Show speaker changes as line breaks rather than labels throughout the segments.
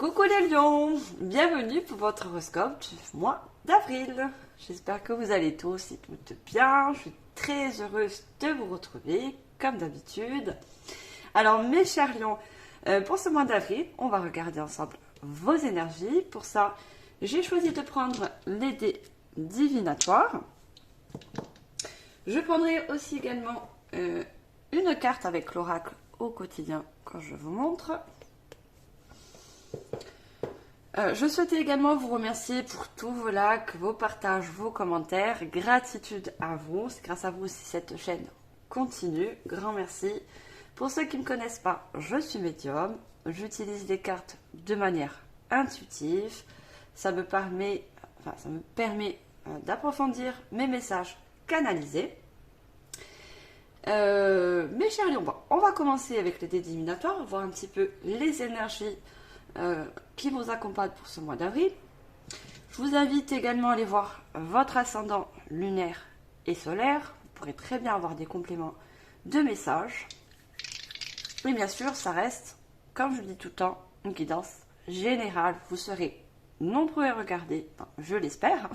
Coucou les lions, bienvenue pour votre horoscope du mois d'avril. J'espère que vous allez tous et toutes bien. Je suis très heureuse de vous retrouver comme d'habitude. Alors mes chers lions, pour ce mois d'avril, on va regarder ensemble vos énergies. Pour ça, j'ai choisi de prendre les dés divinatoires. Je prendrai aussi également une carte avec l'oracle au quotidien quand je vous montre. Je souhaitais également vous remercier pour tous vos likes, vos partages, vos commentaires. Gratitude à vous. C'est grâce à vous si cette chaîne continue. Grand merci. Pour ceux qui ne me connaissent pas, je suis médium. J'utilise les cartes de manière intuitive. Ça me permet d'approfondir mes messages canalisés. Mes chers lions, on va commencer avec les dés divinatoires, voir un petit peu les énergies qui vous accompagnent pour ce mois d'avril. Je vous invite également à aller voir votre ascendant lunaire et solaire. Vous pourrez très bien avoir des compléments de messages. Et bien sûr, ça reste, comme je le dis tout le temps, une guidance générale. Vous serez nombreux à regarder, je l'espère,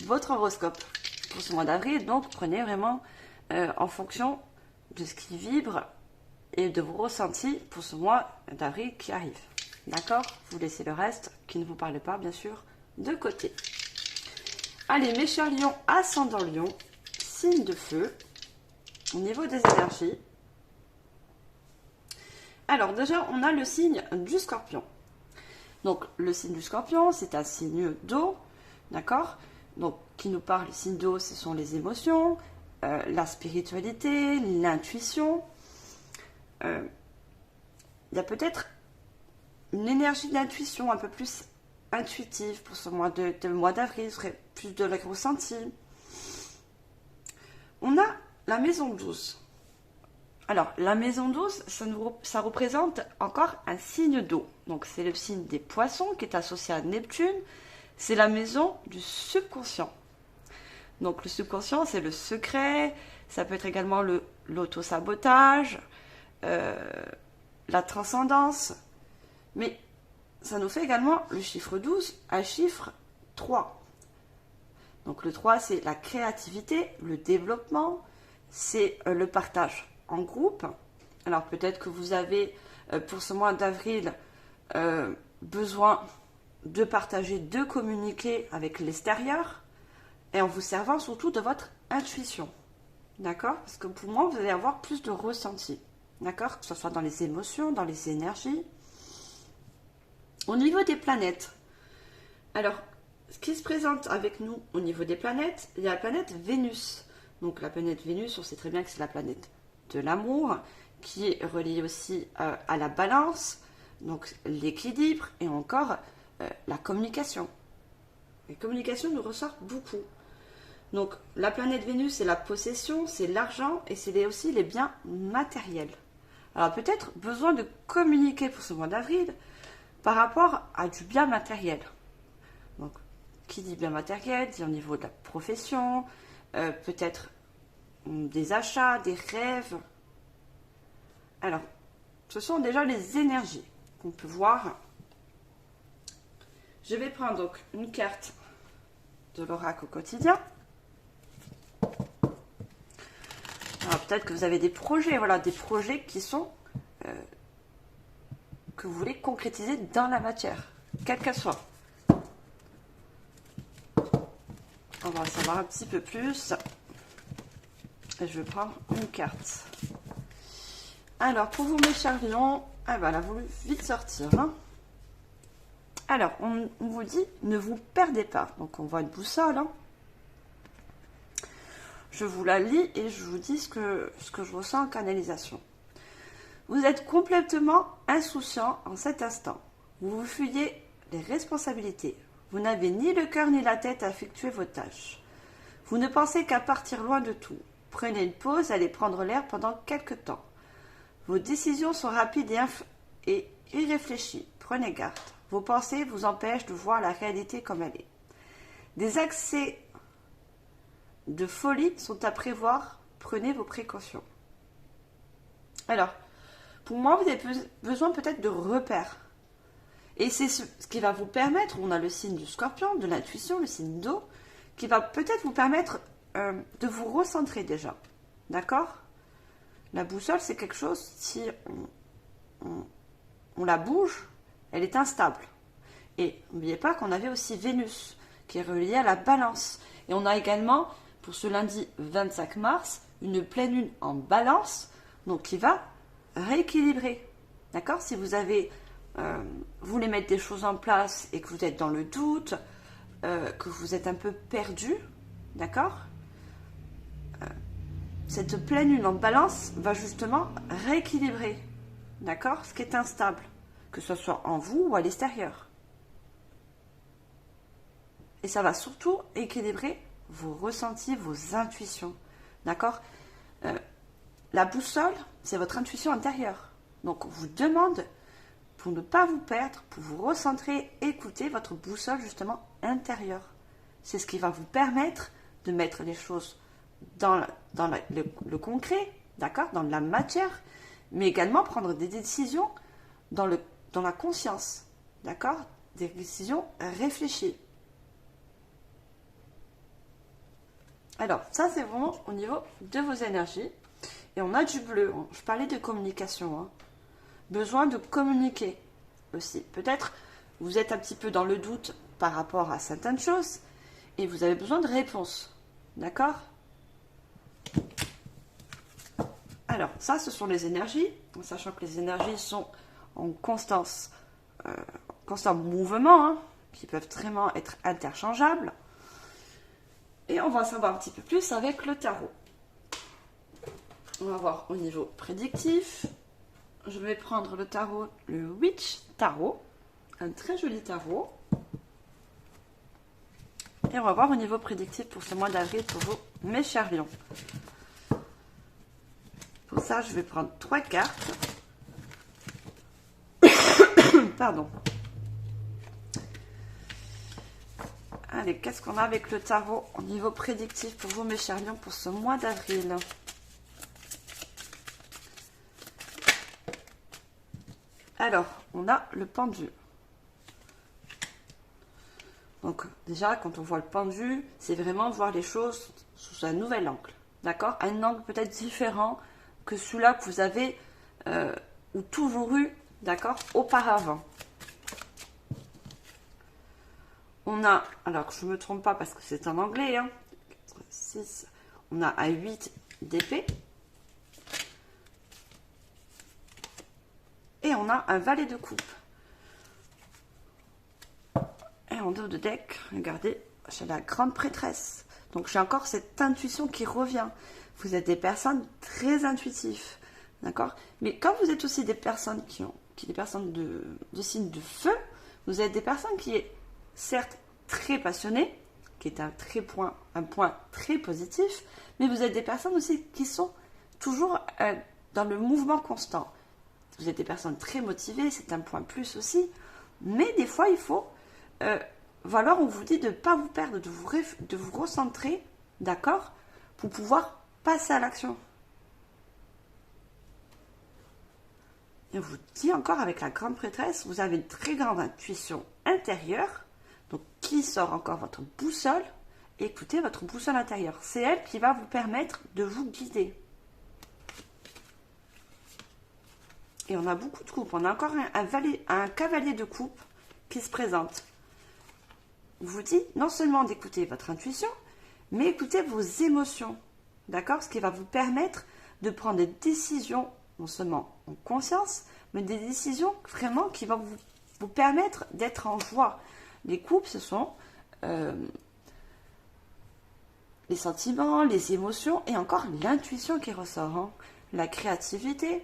votre horoscope pour ce mois d'avril. Donc, prenez vraiment en fonction de ce qui vibre et de vos ressentis pour ce mois d'avril qui arrive. D'accord? Vous laissez le reste, qui ne vous parle pas, bien sûr, de côté. Allez, mes chers lions, ascendant lion, signe de feu, au niveau des énergies. Alors, déjà, on a le signe du scorpion. Donc, le signe du scorpion, c'est un signe d'eau, d'accord? Donc, qui nous parle, le signe d'eau, ce sont les émotions, la spiritualité, l'intuition. Il y a peut-être une énergie d'intuition un peu plus intuitive pour ce mois mois d'avril, ce serait plus de la ressenti. On a la maison 12. Alors, la maison 12, ça représente encore un signe d'eau. Donc, c'est le signe des poissons qui est associé à Neptune. C'est la maison du subconscient. Donc, le subconscient, c'est le secret. Ça peut être également l'auto-sabotage. La transcendance, mais ça nous fait également le chiffre 12, un chiffre 3. Donc le 3, c'est la créativité, le développement, c'est le partage en groupe. Alors peut-être que vous avez, pour ce mois d'avril, besoin de partager, de communiquer avec l'extérieur, et en vous servant surtout de votre intuition. D'accord? Parce que pour moi, vous allez avoir plus de ressenti. D'accord? Que ce soit dans les émotions, dans les énergies. Au niveau des planètes, alors, ce qui se présente avec nous au niveau des planètes, il y a la planète Vénus. Donc la planète Vénus, on sait très bien que c'est la planète de l'amour, qui est reliée aussi à la balance, donc l'équilibre et encore la communication. La communication nous ressort beaucoup. Donc la planète Vénus, c'est la possession, c'est l'argent et c'est aussi les biens matériels. Alors peut-être besoin de communiquer pour ce mois d'avril par rapport à du bien matériel. Donc, qui dit bien matériel, dit au niveau de la profession, peut-être des achats, des rêves. Alors, ce sont déjà les énergies qu'on peut voir. Je vais prendre donc une carte de l'oracle au quotidien. Alors peut-être que vous avez des projets, voilà, des projets qui sont que vous voulez concrétiser dans la matière, quelle qu'elle soit. On va en savoir un petit peu plus. Et je vais prendre une carte. Alors pour vous mes chers lions, elle a voulu vite sortir. Hein. Alors on vous dit ne vous perdez pas. Donc on voit une boussole. Hein. Je vous la lis et je vous dis ce que je ressens en canalisation. Vous êtes complètement insouciant en cet instant. Vous vous fuyez les responsabilités. Vous n'avez ni le cœur ni la tête à effectuer vos tâches. Vous ne pensez qu'à partir loin de tout. Prenez une pause, allez prendre l'air pendant quelque temps. Vos décisions sont rapides et irréfléchies. Prenez garde. Vos pensées vous empêchent de voir la réalité comme elle est. Des accès de folie sont à prévoir, prenez vos précautions. Alors, Pour moi, vous avez besoin peut-être de repères. Et c'est ce qui va vous permettre, on a le signe du scorpion, de l'intuition, le signe d'eau, qui va peut-être vous permettre de vous recentrer déjà. D'accord? La boussole, c'est quelque chose, si on la bouge, elle est instable. Et n'oubliez pas qu'on avait aussi Vénus, qui est reliée à la balance. Et on a également, pour ce lundi 25 mars, une pleine lune en balance, donc qui va rééquilibrer. D'accord? Si vous avez, vous voulez mettre des choses en place et que vous êtes dans le doute, que vous êtes un peu perdu, d'accord? Cette pleine lune en balance va justement rééquilibrer, d'accord? Ce qui est instable, que ce soit en vous ou à l'extérieur. Et ça va surtout équilibrer vos ressentis, vos intuitions, d'accord? La boussole, c'est votre intuition intérieure. Donc, on vous demande, pour ne pas vous perdre, pour vous recentrer, écouter votre boussole justement intérieure. C'est ce qui va vous permettre de mettre les choses dans le concret, d'accord, dans la matière, mais également prendre des décisions dans la conscience, d'accord, des décisions réfléchies. Alors, ça c'est vraiment au niveau de vos énergies. Et on a du bleu. Je parlais de communication. Hein. Besoin de communiquer aussi. Peut-être vous êtes un petit peu dans le doute par rapport à certaines choses et vous avez besoin de réponses. D'accord? Alors, ça, ce sont les énergies. En sachant que les énergies sont en constant mouvement, hein, qui peuvent vraiment être interchangeables. Et on va savoir un petit peu plus avec le tarot. On va voir au niveau prédictif. Je vais prendre le tarot, le Witch Tarot. Un très joli tarot. Et on va voir au niveau prédictif pour ce mois d'avril pour vous, mes chers lions. Pour ça, je vais prendre 3 cartes. Pardon. Allez, qu'est-ce qu'on a avec le tarot au niveau prédictif pour vous, mes chers lions, pour ce mois d'avril? Alors, on a le pendu. Donc, déjà, quand on voit le pendu, c'est vraiment voir les choses sous un nouvel angle. D'accord? Un angle peut-être différent que celui-là que vous avez ou toujours eu, d'accord, auparavant. On a, alors je ne me trompe pas parce que c'est en anglais, hein, 4, 6, on a un 8 d'épée. Et on a un valet de coupe. Et en dos de deck, regardez, j'ai la grande prêtresse. Donc j'ai encore cette intuition qui revient. Vous êtes des personnes très intuitives, d'accord? Mais quand vous êtes aussi des personnes des personnes de signe de feu, vous êtes des personnes qui est certes très passionnées, qui est un point très positif, mais vous êtes des personnes aussi qui sont toujours dans le mouvement constant. Vous êtes des personnes très motivées, c'est un point plus aussi, mais des fois il faut, alors on vous dit de ne pas vous perdre, de vous recentrer, d'accord, pour pouvoir passer à l'action. Et on vous dit encore avec la grande prêtresse, vous avez une très grande intuition intérieure, donc qui sort encore votre boussole, écoutez votre boussole intérieure. C'est elle qui va vous permettre de vous guider. Et on a beaucoup de coupes. On a encore un cavalier de coupe qui se présente. On vous dit non seulement d'écouter votre intuition, mais écoutez vos émotions. D'accord? Ce qui va vous permettre de prendre des décisions, non seulement en conscience, mais des décisions vraiment qui vont vous permettre d'être en joie. Les coupes, ce sont les sentiments, les émotions et encore l'intuition qui ressort. Hein. La créativité.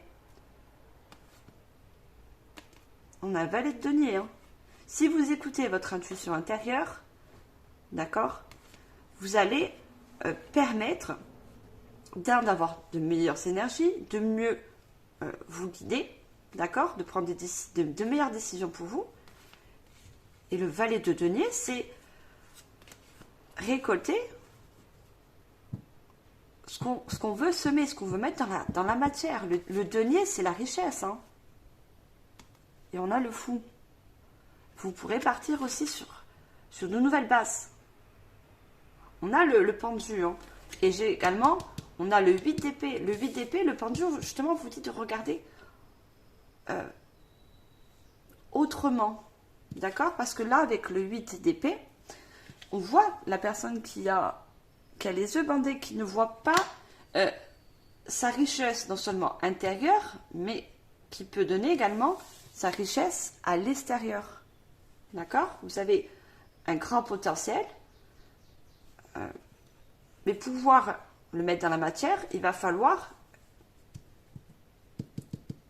On a un valet de denier. Hein. Si vous écoutez votre intuition intérieure, d'accord, vous allez permettre d'avoir de meilleures énergies, de mieux vous guider, d'accord, de prendre de meilleures décisions pour vous. Et le valet de denier, c'est récolter ce qu'on veut semer, ce qu'on veut mettre dans la matière. Le denier, c'est la richesse. Hein. Et on a le fou. Vous pourrez partir aussi sur de nouvelles bases. On a le pendu. Hein. Et j'ai également, on a le 8 d'épée. Le 8 d'épée, le pendu, justement, vous dit de regarder autrement. D'accord? Parce que là, avec le 8 d'épée, on voit la personne qui a les yeux bandés, qui ne voit pas sa richesse, non seulement intérieure, mais qui peut donner également sa richesse à l'extérieur. D'accord? Vous avez un grand potentiel, mais pour pouvoir le mettre dans la matière, il va falloir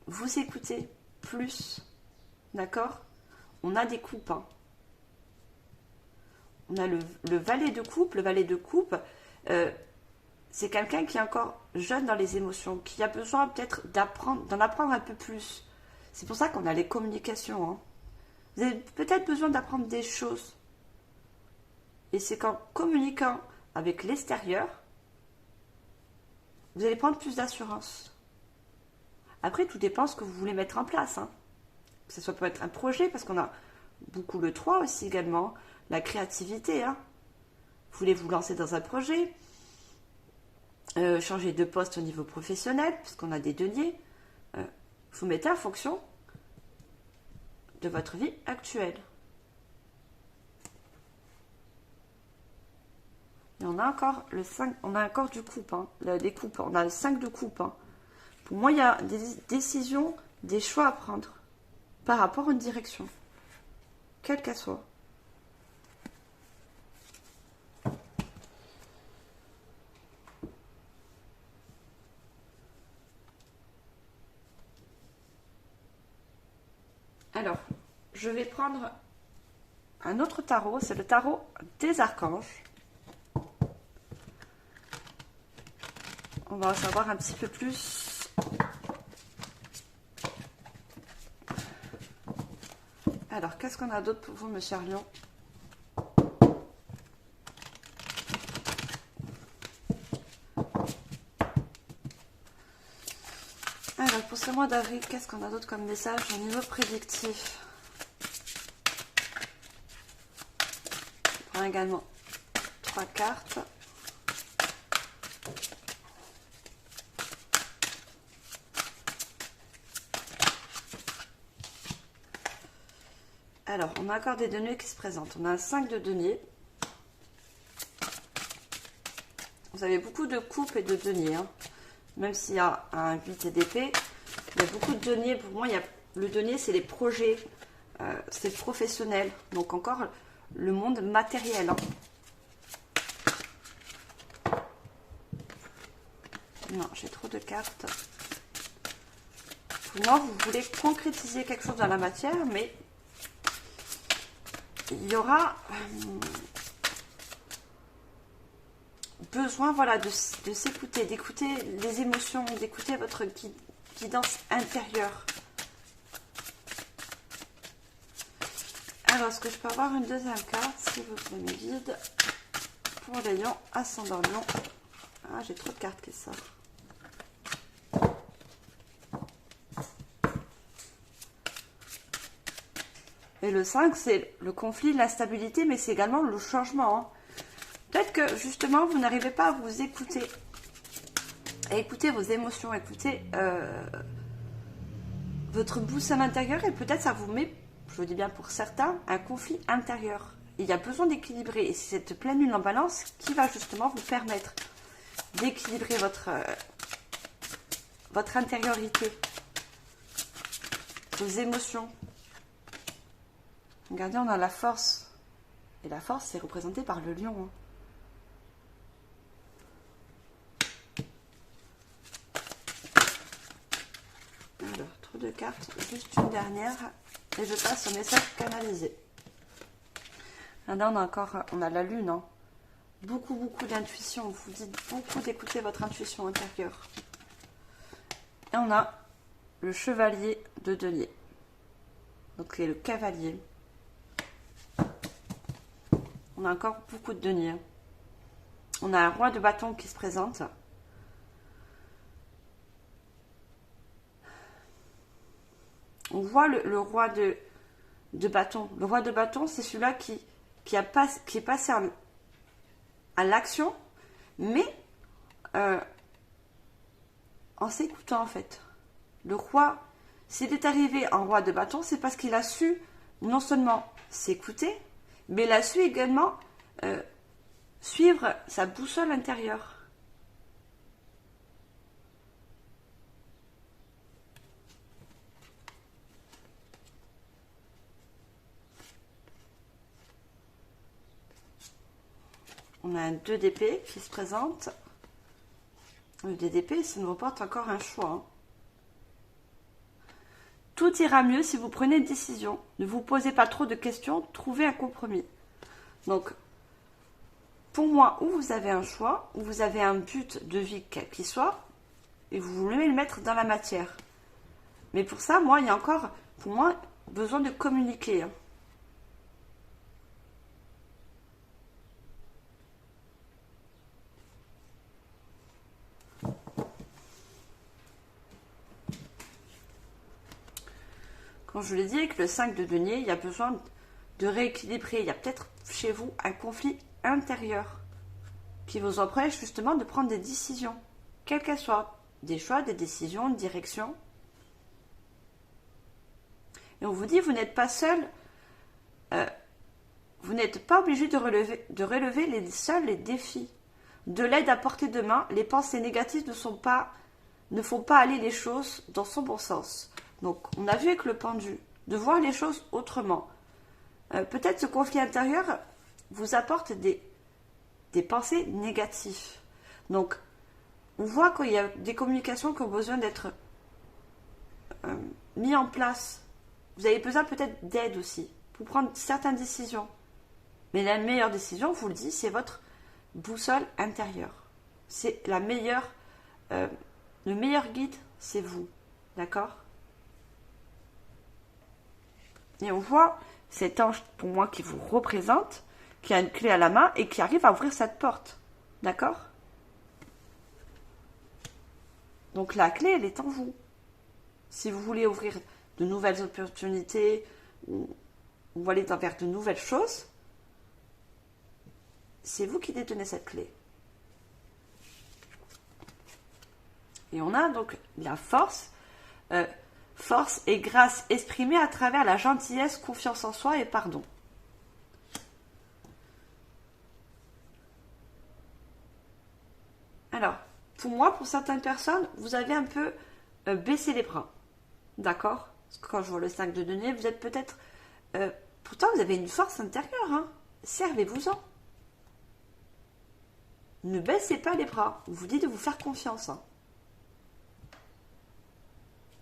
vous écouter plus. D'accord? On a des coupes. Hein. On a le valet de coupe. Le valet de coupe, c'est quelqu'un qui est encore jeune dans les émotions, qui a besoin peut-être d'en apprendre un peu plus. C'est pour ça qu'on a les communications. Hein. Vous avez peut-être besoin d'apprendre des choses. Et c'est qu'en communiquant avec l'extérieur, vous allez prendre plus d'assurance. Après, tout dépend de ce que vous voulez mettre en place. Hein. Ça peut être un projet, parce qu'on a beaucoup le 3 aussi également. La créativité. Hein. Vous voulez vous lancer dans un projet, changer de poste au niveau professionnel, puisqu'on a des deniers. Vous mettez en fonction de votre vie actuelle. Et on a encore le 5, on a encore du coupe, hein, des coupes, on a le 5 de coupe. Hein. Pour moi, il y a des décisions, des choix à prendre par rapport à une direction, quelle qu'elle soit. Alors, je vais prendre un autre tarot, c'est le tarot des archanges. On va en savoir un petit peu plus. Alors, qu'est-ce qu'on a d'autre pour vous, monsieur Arlion? Alors, pour ce mois d'avril, qu'est-ce qu'on a d'autre comme message au niveau prédictif? Je prends également 3 cartes. Alors, on a encore des deniers qui se présentent. On a un 5 de deniers. Vous avez beaucoup de coupes et de deniers. Hein. Même s'il y a un 8 d'épée, il y a beaucoup de deniers. Pour moi, le denier, c'est les projets, c'est professionnel. Donc encore le monde matériel. Hein. Non, j'ai trop de cartes. Pour moi, vous voulez concrétiser quelque chose dans la matière, mais il y aura besoin, voilà, de s'écouter, d'écouter les émotions, d'écouter votre guidance intérieure. Alors, est-ce que je peux avoir une deuxième carte, s'il vous plaît, mes guides, pour les lions, ascendant lion. Ah, j'ai trop de cartes qui sortent. Et le 5, c'est le conflit, l'instabilité, mais c'est également le changement. Hein. Peut-être que, justement, vous n'arrivez pas à vous écouter. À écouter vos émotions, écouter votre boussole intérieure. Et peut-être ça vous met, je le dis bien pour certains, un conflit intérieur. Il y a besoin d'équilibrer. Et c'est cette pleine lune en balance qui va justement vous permettre d'équilibrer votre intériorité, vos émotions. Regardez, on a la force. Et la force, c'est représenté par le lion. Hein. Alors, trop de cartes. Juste une dernière. Et je passe au message canalisé. Là, on a la lune. Hein. Beaucoup d'intuition. Vous dites beaucoup d'écouter votre intuition intérieure. Et on a le chevalier de denier. Donc, c'est le cavalier. On a encore beaucoup de deniers. On a un roi de bâton qui se présente. On voit le roi de bâton. Le roi de bâton, c'est celui-là qui est passé à l'action, mais en s'écoutant en fait. Le roi, s'il est arrivé en roi de bâton, c'est parce qu'il a su non seulement s'écouter, mais il a su également suivre sa boussole intérieure. On a un 2 d'épée qui se présente. Le 2 d'épée, ça nous reporte encore un choix. Hein. Tout ira mieux si vous prenez une décision. Ne vous posez pas trop de questions, trouvez un compromis. Donc, pour moi, où vous avez un choix, où vous avez un but de vie quel qu'il soit, et vous voulez le mettre dans la matière. Mais pour ça, moi, il y a encore, pour moi, besoin de communiquer. Hein. Quand je l'ai dit, avec le 5 de denier, il y a besoin de rééquilibrer. Il y a peut-être chez vous un conflit intérieur qui vous empêche justement de prendre des décisions, quelles qu'elles soient. Des choix, des décisions, une direction. Et on vous dit, vous n'êtes pas seul, vous n'êtes pas obligé de relever seuls les défis. De l'aide à portée de main, les pensées négatives ne font pas aller les choses dans son bon sens. Donc, on a vu avec le pendu, de voir les choses autrement. Peut-être ce conflit intérieur vous apporte des pensées négatives. Donc, on voit qu'il y a des communications qui ont besoin d'être mises en place. Vous avez besoin peut-être d'aide aussi pour prendre certaines décisions. Mais la meilleure décision, je vous le dis, c'est votre boussole intérieure. C'est la meilleure, le meilleur guide, c'est vous. D'accord ? Et on voit cet ange, pour moi, qui vous représente, qui a une clé à la main et qui arrive à ouvrir cette porte. D'accord ? Donc la clé, elle est en vous. Si vous voulez ouvrir de nouvelles opportunités ou aller vers de nouvelles choses, c'est vous qui détenez cette clé. Et on a donc la force, force et grâce exprimée à travers la gentillesse, confiance en soi et pardon. Alors, pour moi, pour certaines personnes, vous avez un peu baissé les bras. D'accord ? Parce que quand je vois le 5 de denier, vous êtes peut-être... pourtant, vous avez une force intérieure. Hein. Servez-vous-en. Ne baissez pas les bras. On vous dit de vous faire confiance. Hein.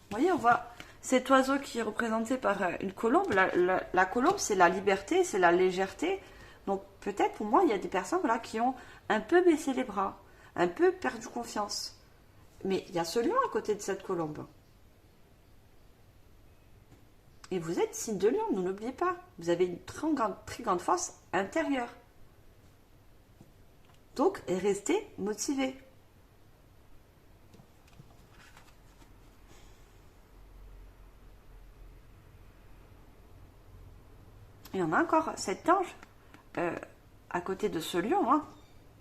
Vous voyez, on voit cet oiseau qui est représenté par une colombe. La colombe, c'est la liberté, c'est la légèreté. Donc, peut-être, pour moi, il y a des personnes voilà, qui ont un peu baissé les bras, un peu perdu confiance. Mais il y a ce lion à côté de cette colombe. Et vous êtes signe de lion, ne l'oubliez pas. Vous avez une très grande force intérieure. Donc, restez motivé. Et on a encore cet ange à côté de ce lion. Hein.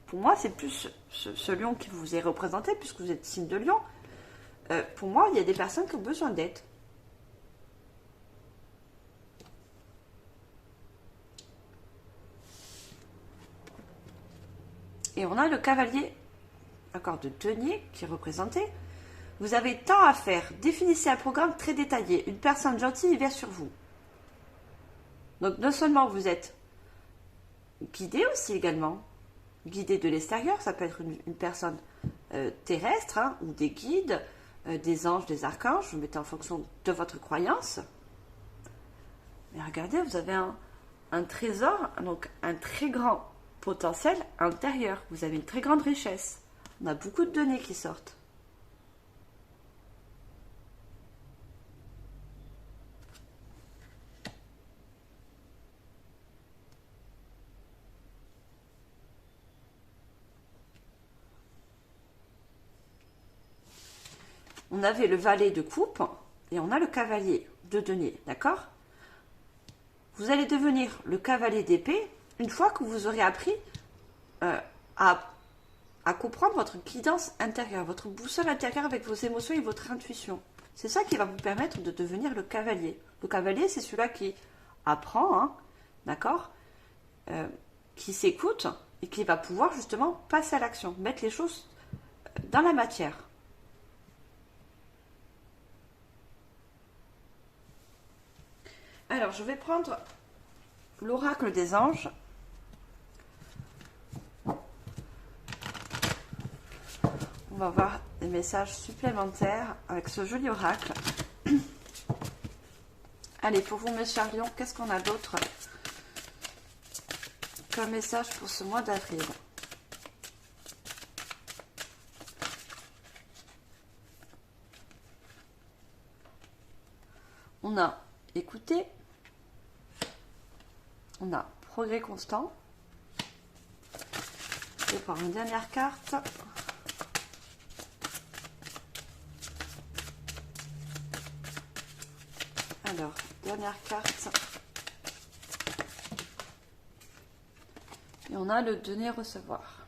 Pour moi, c'est plus ce lion qui vous est représenté, puisque vous êtes signe de lion. Pour moi, il y a des personnes qui ont besoin d'aide. Et on a le cavalier, d'accord, de denier qui est représenté. Vous avez tant à faire. Définissez un programme très détaillé. Une personne gentille vient sur vous. Donc, non seulement vous êtes guidé aussi également, guidé de l'extérieur, ça peut être une personne terrestre, hein, ou des guides, des anges, des archanges, vous mettez en fonction de votre croyance. Mais regardez, vous avez un trésor, donc un très grand potentiel intérieur. Vous avez une très grande richesse. On a beaucoup de données qui sortent. On avait le valet de coupe, et on a le cavalier de denier, d'accord? Vous allez devenir le cavalier d'épée une fois que vous aurez appris euh, à comprendre votre guidance intérieure, votre boussole intérieure avec vos émotions et votre intuition. C'est ça qui va vous permettre de devenir le cavalier. Le cavalier, c'est celui-là qui apprend, hein, d'accord, qui s'écoute et qui va pouvoir justement passer à l'action, mettre les choses dans la matière. Alors, je vais prendre l'oracle des anges. On va voir des messages supplémentaires avec ce joli oracle. Allez, pour vous, mes chers lions, qu'est-ce qu'on a d'autre comme message pour ce mois d'avril? On a écouté, on a progrès constant. Je vais prendre une dernière carte. Alors, dernière carte. Et on a le donner-recevoir.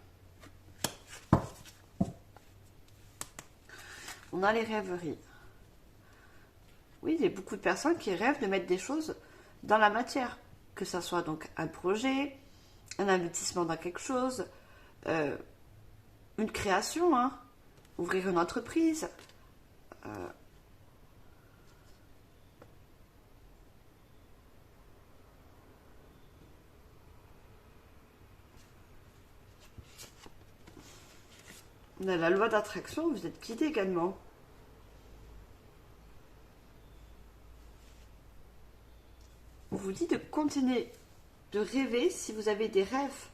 On a les rêveries. Oui, il y a beaucoup de personnes qui rêvent de mettre des choses dans la matière. Que ça soit donc un projet, un investissement dans quelque chose, une création, hein, ouvrir une entreprise. On a la loi d'attraction, vous êtes guidé également. On vous dit de continuer de rêver si vous avez des rêves.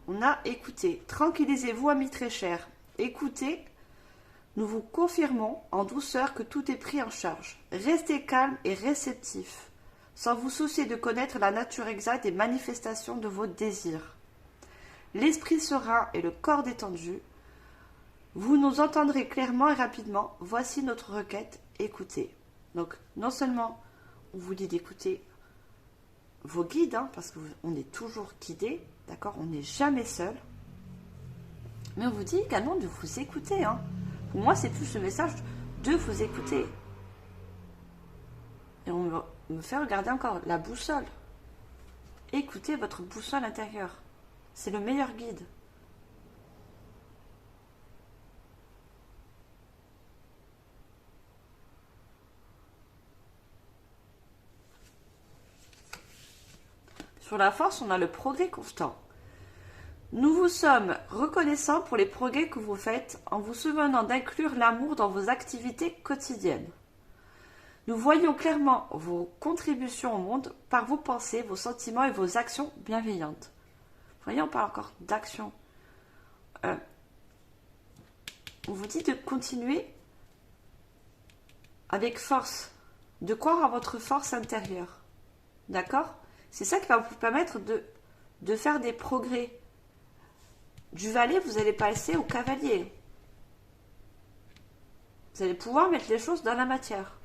On a écouté. Tranquillisez-vous, amis très chers. Écoutez, nous vous confirmons en douceur que tout est pris en charge. Restez calme et réceptif, sans vous soucier de connaître la nature exacte des manifestations de vos désirs. L'esprit serein et le corps détendu, vous nous entendrez clairement et rapidement. Voici notre requête, écoutez. Donc, non seulement on vous dit d'écouter vos guides, hein, parce qu'on est toujours guidé, d'accord, on n'est jamais seul, mais on vous dit également de vous écouter. Hein. Pour moi, c'est plus le message de vous écouter. Et on me fait regarder encore la boussole. Écoutez votre boussole intérieure. C'est le meilleur guide. Sur la force, on a le progrès constant. Nous vous sommes reconnaissants pour les progrès que vous faites en vous souvenant d'inclure l'amour dans vos activités quotidiennes. Nous voyons clairement vos contributions au monde par vos pensées, vos sentiments et vos actions bienveillantes. Vous voyez, on parle encore d'action. On vous dit de continuer avec force, de croire à votre force intérieure. D'accord ? C'est ça qui va vous permettre de faire des progrès. Du valet, vous allez passer au cavalier. Vous allez pouvoir mettre les choses dans la matière.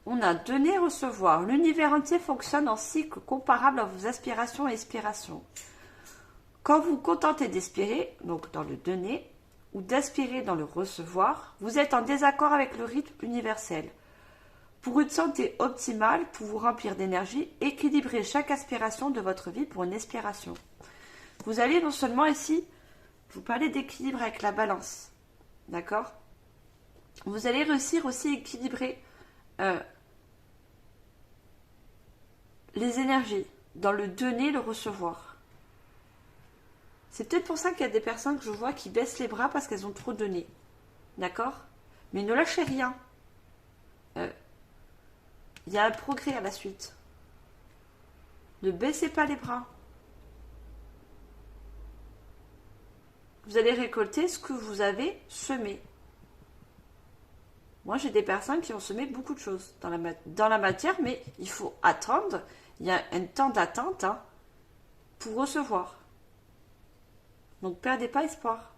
On a donné, recevoir. L'univers entier fonctionne en cycle comparable à vos aspirations et expirations. Quand vous vous contentez d'aspirer, donc dans le donner, ou d'aspirer dans le recevoir, vous êtes en désaccord avec le rythme universel. Pour une santé optimale, pour vous remplir d'énergie, équilibrez chaque aspiration de votre vie pour une expiration. Vous allez non seulement ici, vous parlez d'équilibre avec la balance, d'accord? Vous allez réussir aussi à équilibrer les énergies dans le donner, le recevoir. C'est peut-être pour ça qu'il y a des personnes que je vois qui baissent les bras parce qu'elles ont trop donné. D'accord? Mais ne lâchez rien. Il y a un progrès à la suite. Ne baissez pas les bras. vous allez récolter ce que vous avez semé. Moi, j'ai des personnes qui ont semé beaucoup de choses dans la matière, mais il faut attendre. Il y a un temps d'attente hein, pour recevoir. Donc, perdez pas espoir.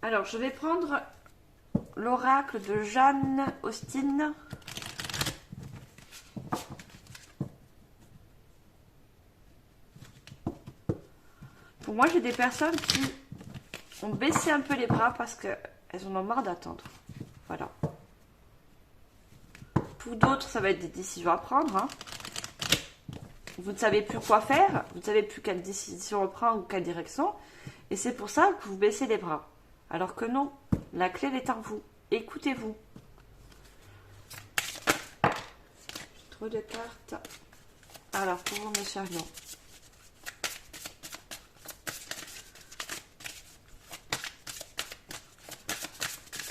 Alors, je vais prendre l'oracle de Jane Austen. Pour moi, j'ai des personnes qui ont baissé un peu les bras parce qu'elles en ont marre d'attendre. Voilà. Pour d'autres, ça va être des décisions à prendre. Hein. Vous ne savez plus quoi faire, vous ne savez plus quelle décision prendre ou quelle direction. Et c'est pour ça que vous baissez les bras. Alors que non, la clé elle est en vous. Écoutez-vous. J'ai trop de cartes. Alors, pour vous, mes chers lions.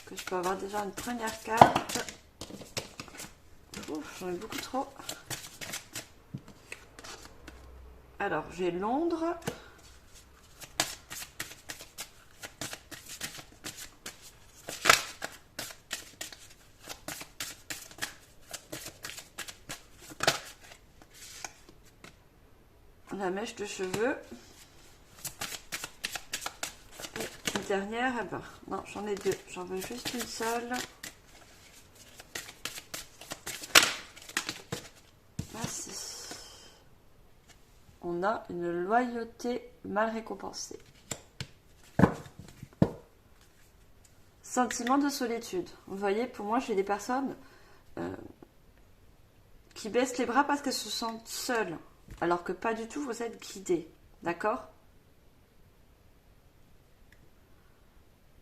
Que je peux avoir déjà une première carte. Ouf, j'en ai beaucoup trop. Alors, j'ai Londres. La mèche de cheveux. Et une dernière, eh ben, non, j'en ai deux. J'en veux juste une seule. Ah si. On a une loyauté mal récompensée. Sentiment de solitude. Vous voyez, pour moi, j'ai des personnes qui baissent les bras parce qu'elles se sentent seules. Alors que pas du tout, vous êtes guidés. D'accord?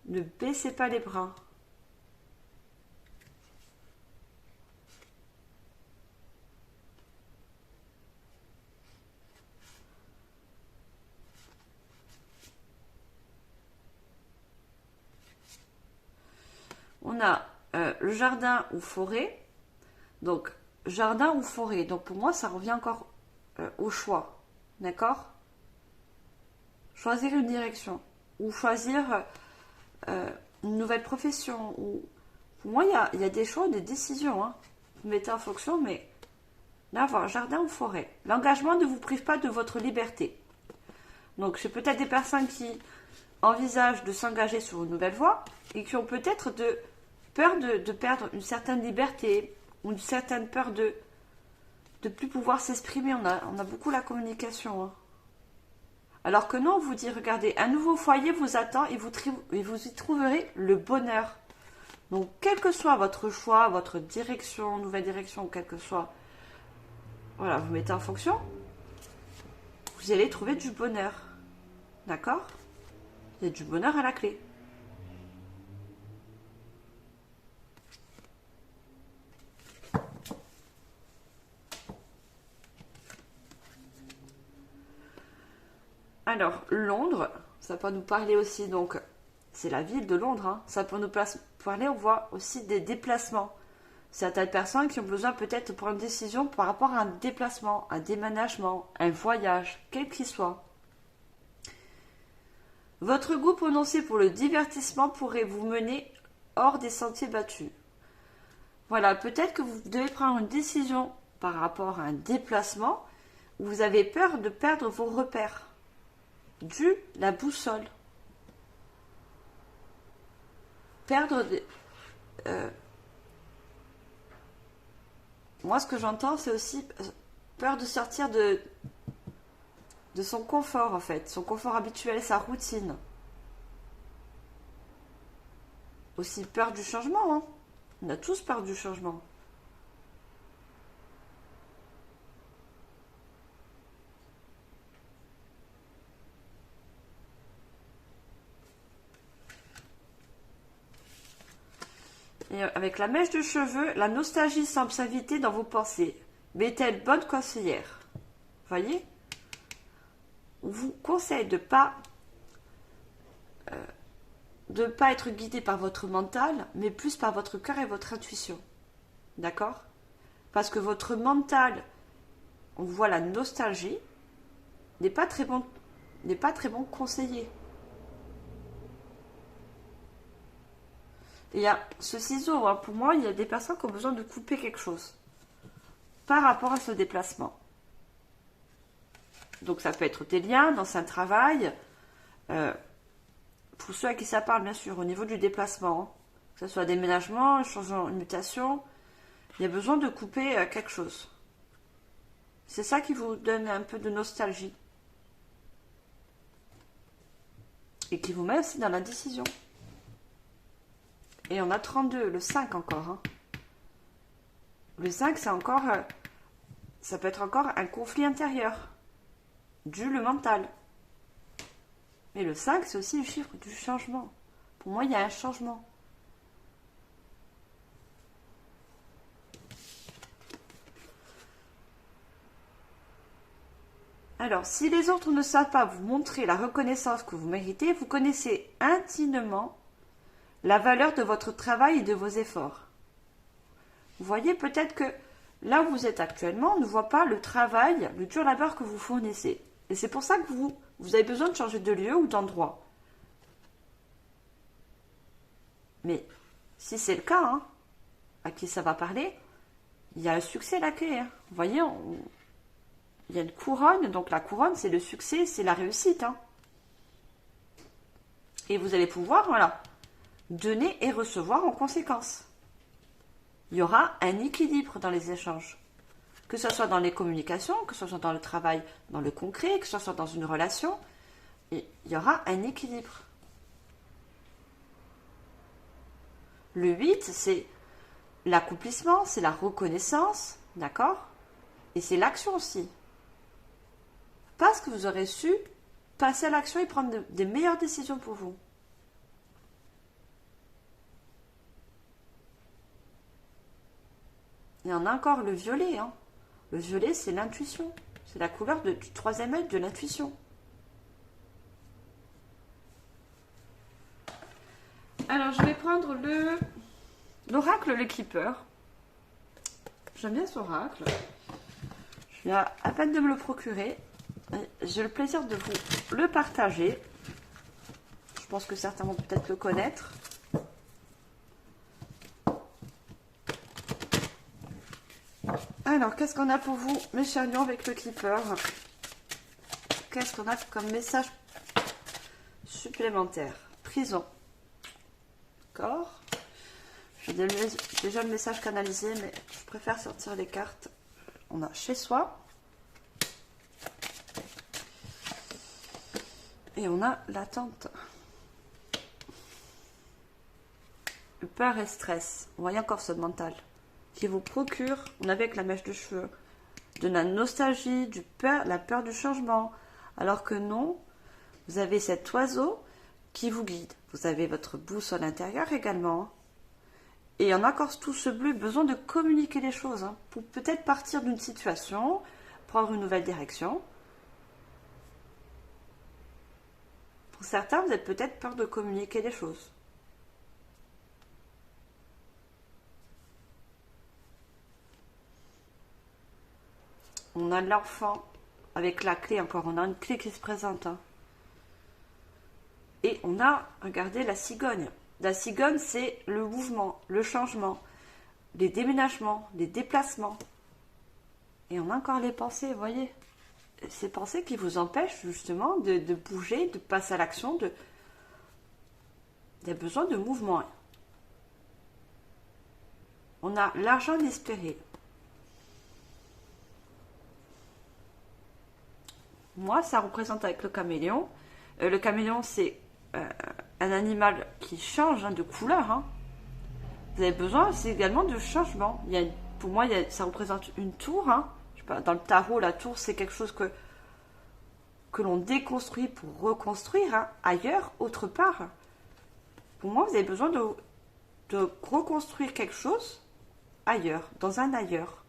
Ne baissez pas les bras. On a le jardin ou forêt. Donc, jardin ou forêt. Donc, pour moi, ça revient encore au choix. D'accord? Choisir une direction. Ou choisir une nouvelle profession. Ou... Pour moi, il y a des choix, des décisions. Hein. Vous mettez en fonction, mais là, voir jardin ou forêt. L'engagement ne vous prive pas de votre liberté. Donc, j'ai peut-être des personnes qui envisagent de s'engager sur une nouvelle voie et qui ont peut-être peur de perdre une certaine liberté ou une certaine peur de plus pouvoir s'exprimer. On a beaucoup la communication. Hein. Alors que non, on vous dit, regardez, un nouveau foyer vous attend et vous y trouverez le bonheur. Donc, quel que soit votre choix, votre direction, nouvelle direction, ou quel que soit, voilà, vous mettez en fonction, vous allez trouver du bonheur. D'accord? Il y a du bonheur à la clé. Alors, Londres, ça peut nous parler aussi, donc, c'est la ville de Londres, hein. Ça peut nous parler, on voit aussi des déplacements. Certaines personnes qui ont besoin peut-être de prendre une décision par rapport à un déplacement, un déménagement, un voyage, quel qu'il soit. Votre goût prononcé pour le divertissement pourrait vous mener hors des sentiers battus. Voilà, peut-être que vous devez prendre une décision par rapport à un déplacement où vous avez peur de perdre vos repères. La boussole. Perdre moi, ce que j'entends, c'est aussi peur de sortir de son confort, en fait. Son confort habituel, sa routine. Aussi peur du changement, hein. On a tous peur du changement. Et avec la mèche de cheveux, la nostalgie semble s'inviter dans vos pensées. Mais est-elle bonne conseillère? Voyez? On vous conseille de ne pas être guidé par votre mental, mais plus par votre cœur et votre intuition. D'accord? Parce que votre mental on voit la nostalgie, n'est pas très bon, conseiller. Et il y a ce ciseau, hein, pour moi, il y a des personnes qui ont besoin de couper quelque chose par rapport à ce déplacement. Donc ça peut être des liens, dans un travail, pour ceux à qui ça parle, bien sûr, au niveau du déplacement, hein, que ce soit déménagement, changement, une mutation, il y a besoin de couper quelque chose. C'est ça qui vous donne un peu de nostalgie. Et qui vous met aussi dans la décision. Et on a 32, le 5 encore. Hein. Le 5, c'est encore... ça peut être encore un conflit intérieur. Dû le mental. Mais le 5, c'est aussi le chiffre du changement. Pour moi, il y a un changement. Alors, si les autres ne savent pas vous montrer la reconnaissance que vous méritez, vous connaissez intimement la valeur de votre travail et de vos efforts. Vous voyez peut-être que là où vous êtes actuellement, on ne voit pas le travail, le dur labeur que vous fournissez. Et c'est pour ça que vous avez besoin de changer de lieu ou d'endroit. Mais si c'est le cas, hein, à qui ça va parler, il y a un succès à la clé. Hein. Vous voyez, il y a une couronne, donc la couronne, c'est le succès, c'est la réussite. Hein. Et vous allez pouvoir, voilà, donner et recevoir en conséquence. Il y aura un équilibre dans les échanges. Que ce soit dans les communications, que ce soit dans le travail, dans le concret, que ce soit dans une relation, il y aura un équilibre. Le 8, c'est l'accomplissement, c'est la reconnaissance, d'accord? Et c'est l'action aussi. Parce que vous aurez su passer à l'action et prendre des meilleures décisions pour vous. Il y en a encore le violet. Hein. Le violet, c'est l'intuition. C'est la couleur du troisième œil de l'intuition. Alors, je vais prendre l'oracle, le Keeper. J'aime bien cet oracle. Je viens à peine de me le procurer. J'ai le plaisir de vous le partager. Je pense que certains vont peut-être le connaître. Alors, qu'est-ce qu'on a pour vous, mes chers lions, avec le Keeper? Qu'est-ce qu'on a comme message supplémentaire? Prison. D'accord. J'ai déjà le message canalisé, mais je préfère sortir les cartes. On a chez soi. Et on a l'attente. Peur et stress. Vous voyez encore ce mental qui vous procure, on avait avec la mèche de cheveux, de la nostalgie, la peur du changement. Alors que non, vous avez cet oiseau qui vous guide. Vous avez votre boussole intérieure également. Et en encore tout ce bleu, besoin de communiquer les choses. Hein, pour peut-être partir d'une situation, prendre une nouvelle direction. Pour certains, vous avez peut-être peur de communiquer les choses. On a l'enfant avec la clé encore. On a une clé qui se présente. Hein. Et on a, regardez, la cigogne. La cigogne, c'est le mouvement, le changement, les déménagements, les déplacements. Et on a encore les pensées, vous voyez. Ces pensées qui vous empêchent justement de bouger, de passer à l'action. Il y a besoin de mouvement. On a l'argent inespéré. Moi, ça représente avec le caméléon. Le caméléon, c'est un animal qui change de couleur. Hein. Vous avez besoin, c'est également de changement. Pour moi, ça représente une tour. Hein. Je sais pas, dans le tarot, la tour, c'est quelque chose que l'on déconstruit pour reconstruire hein, ailleurs, autre part. Pour moi, vous avez besoin de reconstruire quelque chose ailleurs, dans un ailleurs.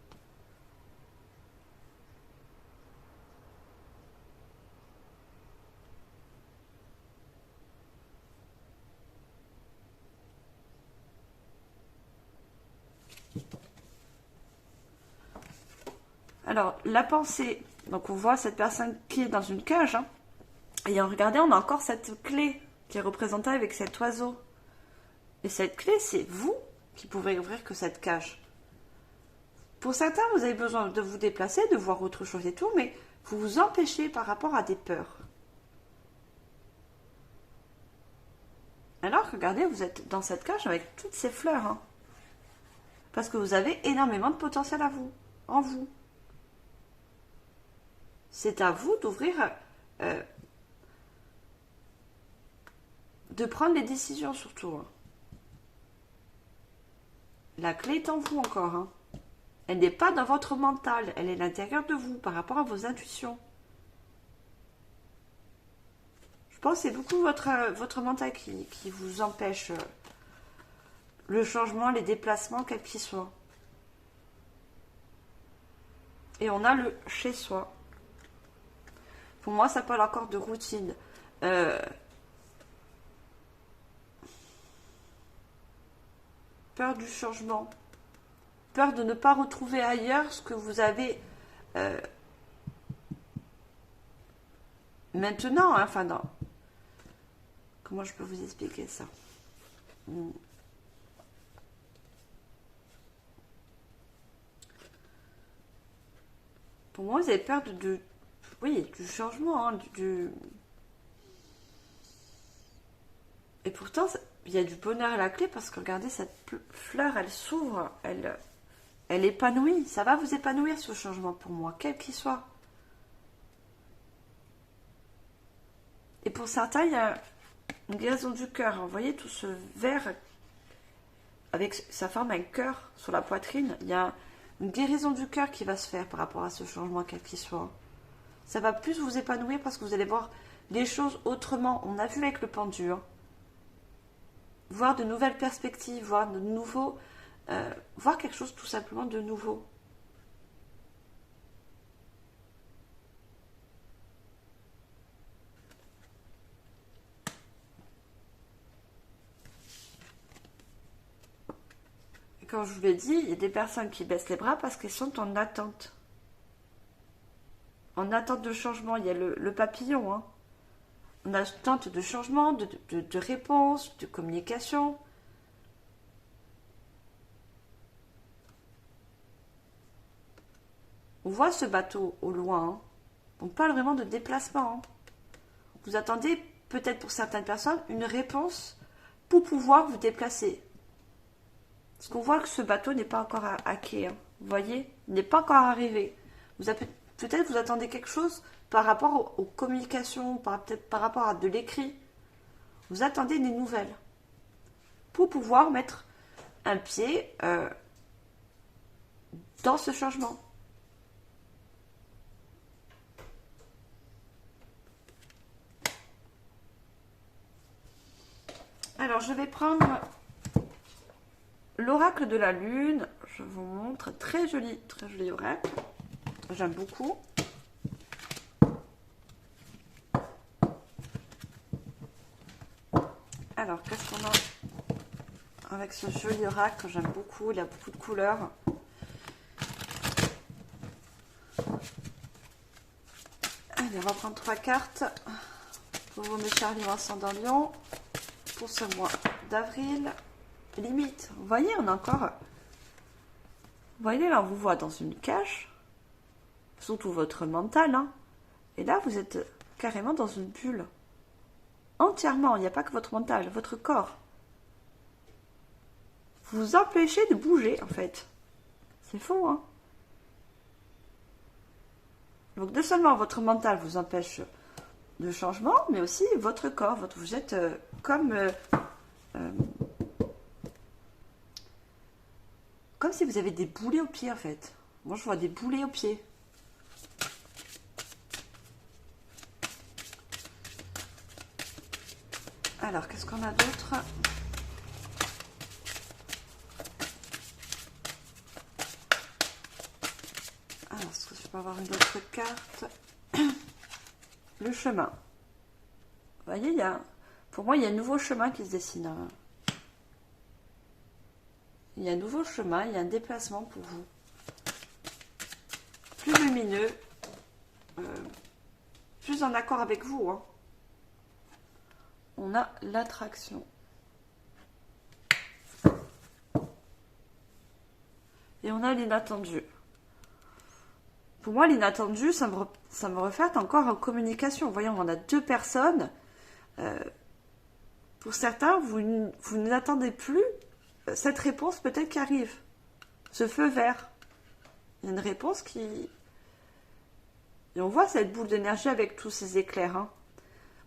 Alors, la pensée. Donc, on voit cette personne qui est dans une cage. Hein, et regardez, on a encore cette clé qui est représentée avec cet oiseau. Et cette clé, c'est vous qui pouvez ouvrir que cette cage. Pour certains, vous avez besoin de vous déplacer, de voir autre chose et tout, mais vous vous empêchez par rapport à des peurs. Alors, regardez, vous êtes dans cette cage avec toutes ces fleurs. Hein, parce que vous avez énormément de potentiel à vous, en vous. C'est à vous d'ouvrir, de prendre les décisions surtout. Hein. La clé est en vous encore. Hein. Elle n'est pas dans votre mental, elle est à l'intérieur de vous par rapport à vos intuitions. Je pense que c'est beaucoup votre mental qui vous empêche le changement, les déplacements, quels qu'ils soient. Et on a le chez soi. Pour moi, ça parle encore de routine. Peur du changement. Peur de ne pas retrouver ailleurs ce que vous avez maintenant. Hein, enfin, non. Comment je peux vous expliquer ça? Pour moi, vous avez peur oui, du changement. Hein, Et pourtant, il y a du bonheur à la clé parce que regardez, cette fleur, elle s'ouvre, elle épanouit. Ça va vous épanouir ce changement pour moi, quel qu'il soit. Et pour certains, il y a une guérison du cœur. Vous voyez tout ce vert avec sa forme un cœur sur la poitrine. Il y a une guérison du cœur qui va se faire par rapport à ce changement, quel qu'il soit. Ça va plus vous épanouir parce que vous allez voir les choses autrement. On a vu avec le pendu. Hein. Voir de nouvelles perspectives, voir de nouveaux... voir quelque chose tout simplement de nouveau. Et comme je vous l'ai dit, il y a des personnes qui baissent les bras parce qu'elles sont en attente. En attente de changement, il y a le papillon. Hein. En attente de changement, de réponse, de communication. On voit ce bateau au loin. Hein. On parle vraiment de déplacement. Hein. Vous attendez, peut-être pour certaines personnes, une réponse pour pouvoir vous déplacer. Parce qu'on voit que ce bateau n'est pas encore à quai. Hein. Vous voyez, il n'est pas encore arrivé. Peut-être vous attendez quelque chose par rapport aux communications, peut-être par rapport à de l'écrit. Vous attendez des nouvelles pour pouvoir mettre un pied dans ce changement. Alors, je vais prendre l'oracle de la lune. Je vous montre. Très joli oracle. J'aime beaucoup. Alors, qu'est-ce qu'on a avec ce joli oracle? J'aime beaucoup. Il a beaucoup de couleurs. Allez, on va prendre 3 cartes pour vous, mes chers lions ascendant lion. Pour ce mois d'avril, limite, vous voyez, on a encore, vous voyez, là, on vous voit dans une cage, surtout votre mental, hein, et là, vous êtes carrément dans une bulle, entièrement, il n'y a pas que votre mental, votre corps. Vous vous empêchez de bouger, en fait. C'est faux, hein. Donc, non seulement votre mental vous empêche de changement, mais aussi votre corps. Vous êtes comme si vous avez des boulets aux pieds, en fait. Moi, je vois des boulets aux pieds. Alors, qu'est-ce qu'on a d'autre? Alors, est-ce que je peux avoir une autre carte? Le chemin. Vous voyez, pour moi, il y a un nouveau chemin qui se dessine. Il y a un nouveau chemin, il y a un déplacement pour vous. plus lumineux, plus en accord avec vous. Hein. On a l'attraction. Et on a l'inattendu. Pour moi, l'inattendu, ça me reflète encore en communication. Voyons, on a deux personnes. Pour certains, vous n'attendez plus cette réponse peut-être qui arrive. Ce feu vert. Il y a une réponse qui... Et on voit cette boule d'énergie avec tous ces éclairs. Hein.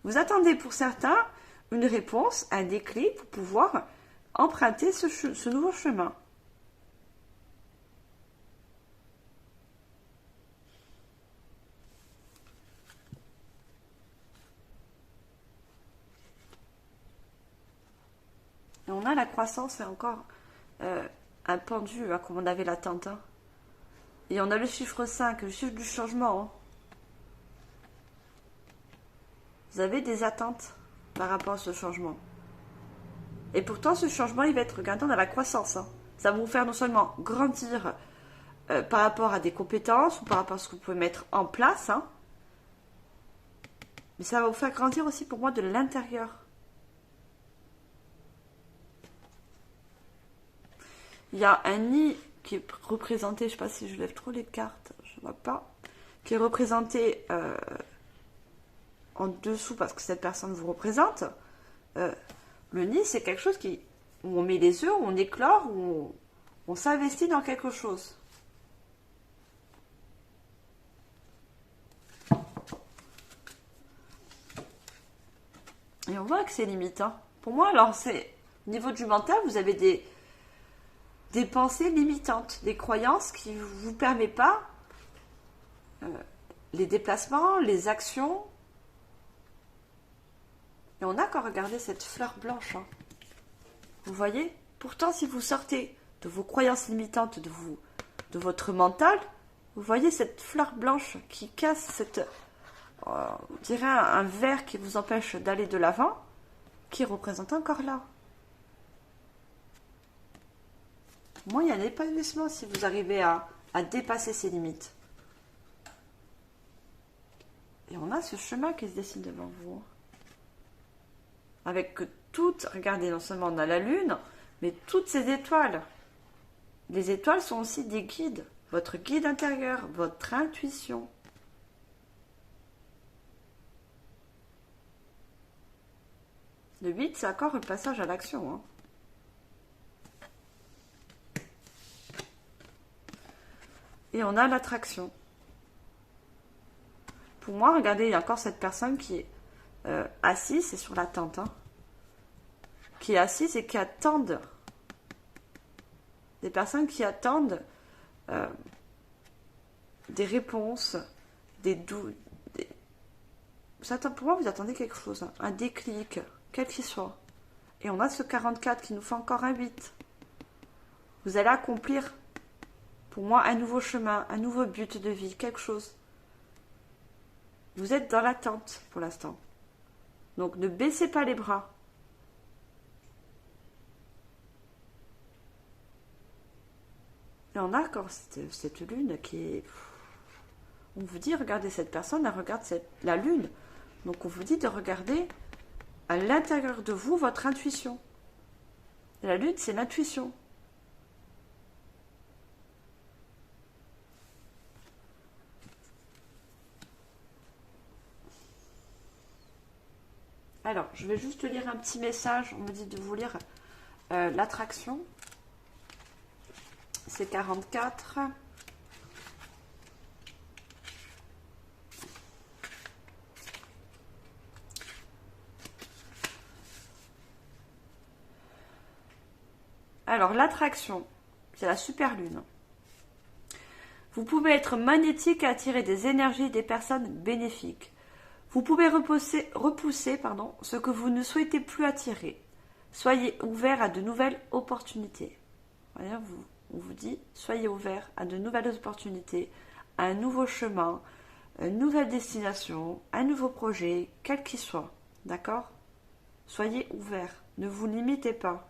Vous attendez pour certains une réponse, un déclic pour pouvoir emprunter ce nouveau chemin. Et on a la croissance et encore un pendu, hein, comme on avait l'attente. Hein. Et on a le chiffre 5, le chiffre du changement. Hein. Vous avez des attentes par rapport à ce changement. Et pourtant, ce changement, il va être regardé dans la croissance. Hein. Ça va vous faire non seulement grandir par rapport à des compétences ou par rapport à ce que vous pouvez mettre en place, hein, mais ça va vous faire grandir aussi pour moi de l'intérieur. Il y a un nid qui est représenté, je ne sais pas si je lève trop les cartes, je ne vois pas, qui est représenté en dessous parce que cette personne vous représente. Le nid, c'est quelque chose où on met les œufs, où on éclore, où on s'investit dans quelque chose. Et on voit que c'est limitant. Pour moi, alors, au niveau du mental, vous avez des pensées limitantes, des croyances qui ne vous permettent pas les déplacements, les actions. Et on n'a qu'à regarder cette fleur blanche. Hein. Vous voyez? Pourtant, si vous sortez de vos croyances limitantes, de votre mental, vous voyez cette fleur blanche qui casse on dirait un verre qui vous empêche d'aller de l'avant, qui représente encore là. Moi, il y a un épanouissement si vous arrivez à dépasser ces limites. Et on a ce chemin qui se dessine devant vous. Avec toutes, regardez, non seulement on a la lune, mais toutes ces étoiles. Les étoiles sont aussi des guides. Votre guide intérieur, votre intuition. Le 8, c'est encore le passage à l'action. Hein. Et on a l'attraction. Pour moi, regardez, il y a encore cette personne qui est assise, c'est sur la tente, hein, qui est assise et qui attendent. Des personnes qui attendent des réponses, des doutes. Pour moi, vous attendez quelque chose, hein, un déclic, quel qu'il soit. Et on a ce 44 qui nous fait encore un 8. Vous allez accomplir, pour moi, un nouveau chemin, un nouveau but de vie, quelque chose. Vous êtes dans l'attente pour l'instant. Donc ne baissez pas les bras. Et on a encore cette lune qui est... On vous dit, regardez cette personne, elle regarde la lune. Donc on vous dit de regarder à l'intérieur de vous votre intuition. Et la lune, c'est l'intuition. Alors, je vais juste lire un petit message. On me dit de vous lire l'attraction. C'est 44. Alors, l'attraction, c'est la super lune. Vous pouvez être magnétique et attirer des énergies des personnes bénéfiques. Vous pouvez repousser ce que vous ne souhaitez plus attirer. Soyez ouvert à de nouvelles opportunités. Voyez, on vous dit, soyez ouvert à de nouvelles opportunités, à un nouveau chemin, une nouvelle destination, un nouveau projet, quel qu'il soit. D'accord? Soyez ouvert, ne vous limitez pas.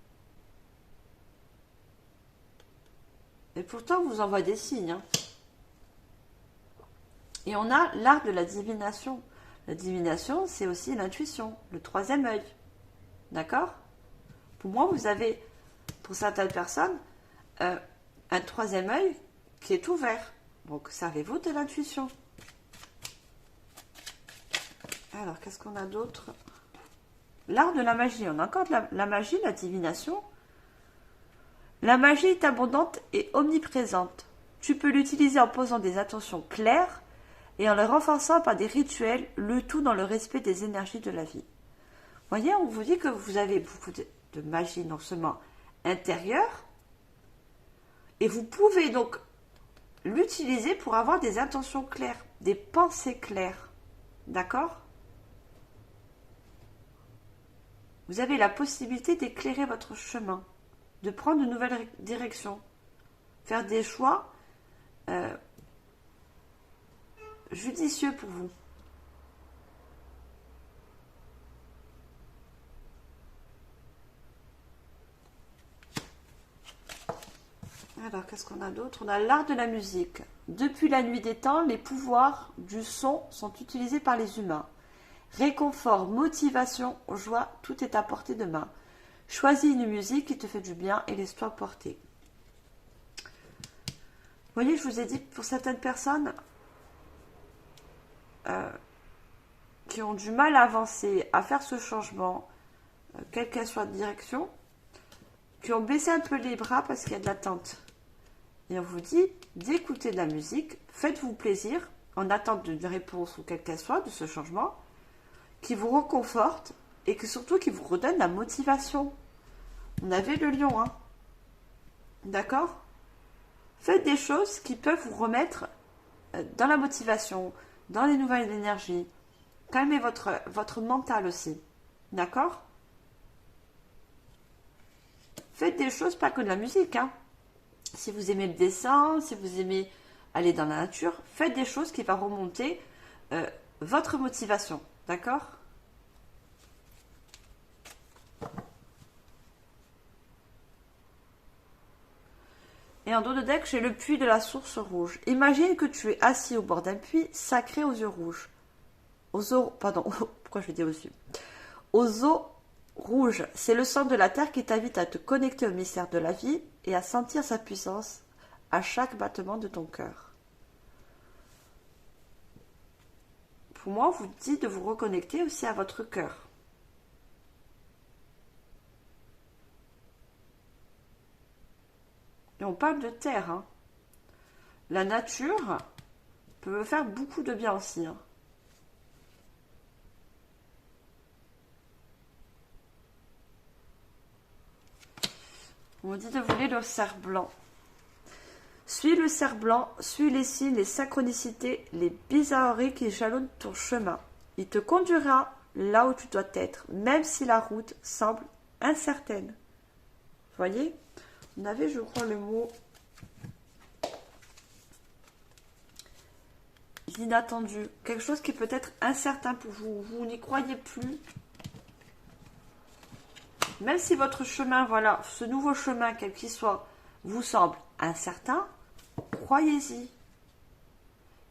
Et pourtant, on vous envoie des signes. Hein. Et on a l'art de la divination. La divination, c'est aussi l'intuition, le troisième œil. D'accord? Pour moi, vous avez, pour certaines personnes, un troisième œil qui est ouvert. Donc, servez-vous de l'intuition. Alors, qu'est-ce qu'on a d'autre? L'art de la magie. On a encore de la magie, la divination. La magie est abondante et omniprésente. Tu peux l'utiliser en posant des intentions claires et en le renforçant par des rituels, le tout dans le respect des énergies de la vie. Voyez, on vous dit que vous avez beaucoup de magie non seulement intérieure, et vous pouvez donc l'utiliser pour avoir des intentions claires, des pensées claires. D'accord? Vous avez la possibilité d'éclairer votre chemin, de prendre de nouvelles directions, faire des choix judicieux pour vous. Alors, qu'est-ce qu'on a d'autre? On a l'art de la musique. Depuis la nuit des temps, les pouvoirs du son sont utilisés par les humains. Réconfort, motivation, joie, tout est à portée de main. Choisis une musique qui te fait du bien et laisse-toi porter. Vous voyez, je vous ai dit, pour certaines personnes qui ont du mal à avancer, à faire ce changement, quelle qu'elle soit la direction, qui ont baissé un peu les bras parce qu'il y a de l'attente. Et on vous dit d'écouter de la musique, faites-vous plaisir, en attente d'une réponse ou quelle qu'elle soit de ce changement, qui vous reconforte et que surtout qui vous redonne la motivation. On avait le lion, hein. D'accord? Faites des choses qui peuvent vous remettre dans la motivation, dans les nouvelles énergies. Calmez votre mental aussi. D'accord? Faites des choses, pas que de la musique, hein. Si vous aimez le dessin, si vous aimez aller dans la nature, faites des choses qui vont remonter votre motivation. D'accord? Et en dos de deck, j'ai le puits de la source rouge. Imagine que tu es assis au bord d'un puits sacré aux yeux rouges. Pardon, pourquoi je vais dire aux yeux? Aux eaux rouges, c'est le sang de la terre qui t'invite à te connecter au mystère de la vie et à sentir sa puissance à chaque battement de ton cœur. Pour moi, on vous dit de vous reconnecter aussi à votre cœur. Et on parle de terre. Hein. La nature peut me faire beaucoup de bien aussi. Hein. On me dit de voler le cerf blanc. Suis le cerf blanc, suis les signes, les synchronicités, les bizarreries qui jalonnent ton chemin. Il te conduira là où tu dois être, même si la route semble incertaine. Voyez, on avait, je crois, le mot l'inattendu. Quelque chose qui peut être incertain pour vous. Vous n'y croyez plus. Même si votre chemin, voilà, ce nouveau chemin, quel qu'il soit, vous semble incertain, croyez-y.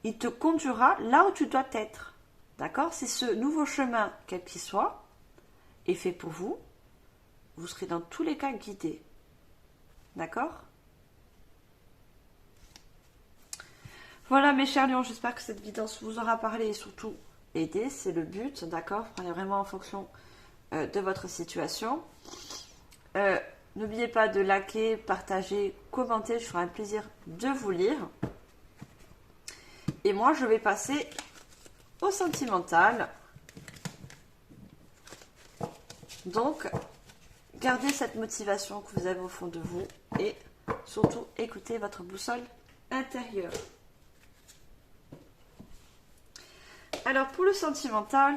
Il te conduira là où tu dois être. D'accord? Si ce nouveau chemin, quel qu'il soit, est fait pour vous, vous serez dans tous les cas guidé. D'accord? Voilà mes chers lions, j'espère que cette vidéo vous aura parlé et surtout aidé. C'est le but, d'accord? Prenez vraiment en fonction de votre situation. N'oubliez pas de liker, partager, commenter, je ferai un plaisir de vous lire. Et moi, je vais passer au sentimental. Donc, gardez cette motivation que vous avez au fond de vous et surtout écoutez votre boussole intérieure. Alors, pour le sentimental,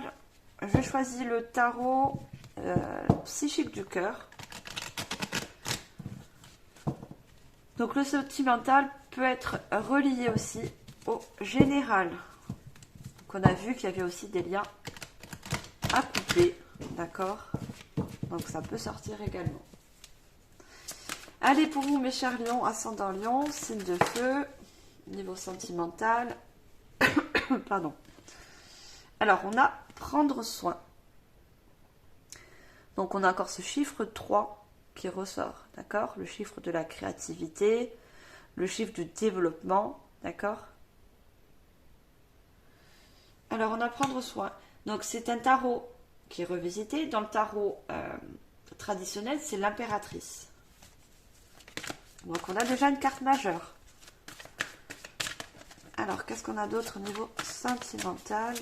je choisis le tarot psychique du cœur. Donc le sentimental peut être relié aussi au général. Donc on a vu qu'il y avait aussi des liens à couper, d'accord? Donc ça peut sortir également. Allez, pour vous, mes chers lions, ascendant lion, signe de feu, niveau sentimental. Pardon. Alors, on a prendre soin. Donc, on a encore ce chiffre 3 qui ressort, d'accord? Le chiffre de la créativité, le chiffre du développement, d'accord? Alors, on a prendre soin. Donc, c'est un tarot qui est revisité. Dans le tarot traditionnel, c'est l'impératrice. Donc, on a déjà une carte majeure. Alors, qu'est-ce qu'on a d'autre au niveau sentimental?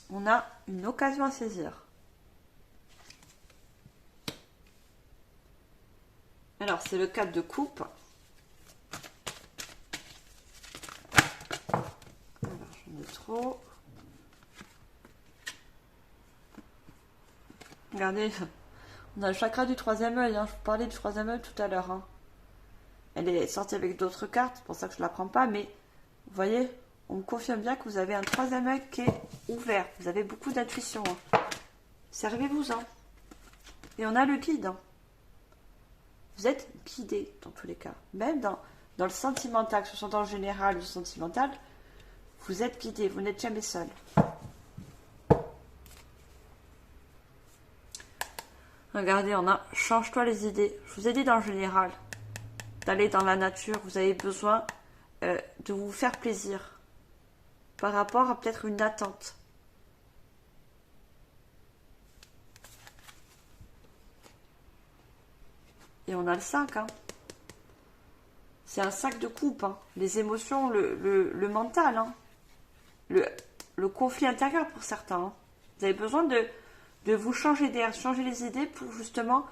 On a une occasion à saisir. Alors, c'est le 4 de coupe. Alors, j'en ai trop. Regardez, on a le chakra du troisième œil. Hein. Je vous parlais du troisième œil tout à l'heure. Hein. Elle est sortie avec d'autres cartes, c'est pour ça que je ne la prends pas. Mais vous voyez, on me confirme bien que vous avez un troisième œil qui est ouvert. Vous avez beaucoup d'intuition. Hein. Servez-vous-en. Et on a le guide. Hein. Vous êtes guidé dans tous les cas. Même dans le sentimental, que ce soit dans le général ou le sentimental, vous êtes guidé. Vous n'êtes jamais seul. Regardez, on a change-toi les idées. Je vous ai dit dans le général d'aller dans la nature. Vous avez besoin de vous faire plaisir par rapport à peut-être une attente. Et on a le 5. Hein. C'est un 5 de coupe. Hein. Les émotions, le mental. Hein. Le conflit intérieur pour certains. Hein. Vous avez besoin de vous changer d'air, changer les idées pour justement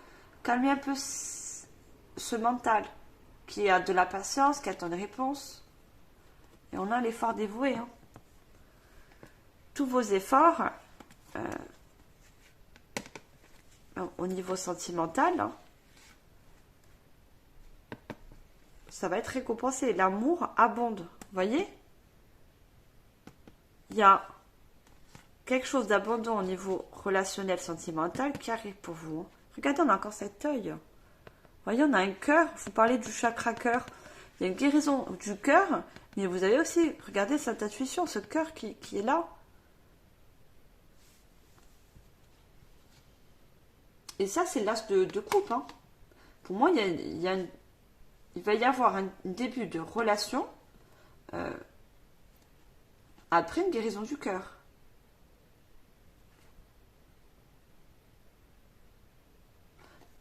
calmer un peu ce mental qui a de la patience, qui attend des réponses. Et on a l'effort dévoué. Hein. Tous vos efforts au niveau sentimental, hein, ça va être récompensé. L'amour abonde. Vous voyez? Il y a quelque chose d'abondant au niveau relationnel, sentimental qui arrive pour vous. Hein. Regardez, on a encore cet œil. Vous voyez, on a un cœur. Je vous parlais du chakra cœur. Il y a une guérison du cœur, mais vous avez aussi, regardez cette intuition, ce cœur qui est là. Et ça, c'est l'as de coupe. Hein. Pour moi, il va y avoir un début de relation après une guérison du cœur.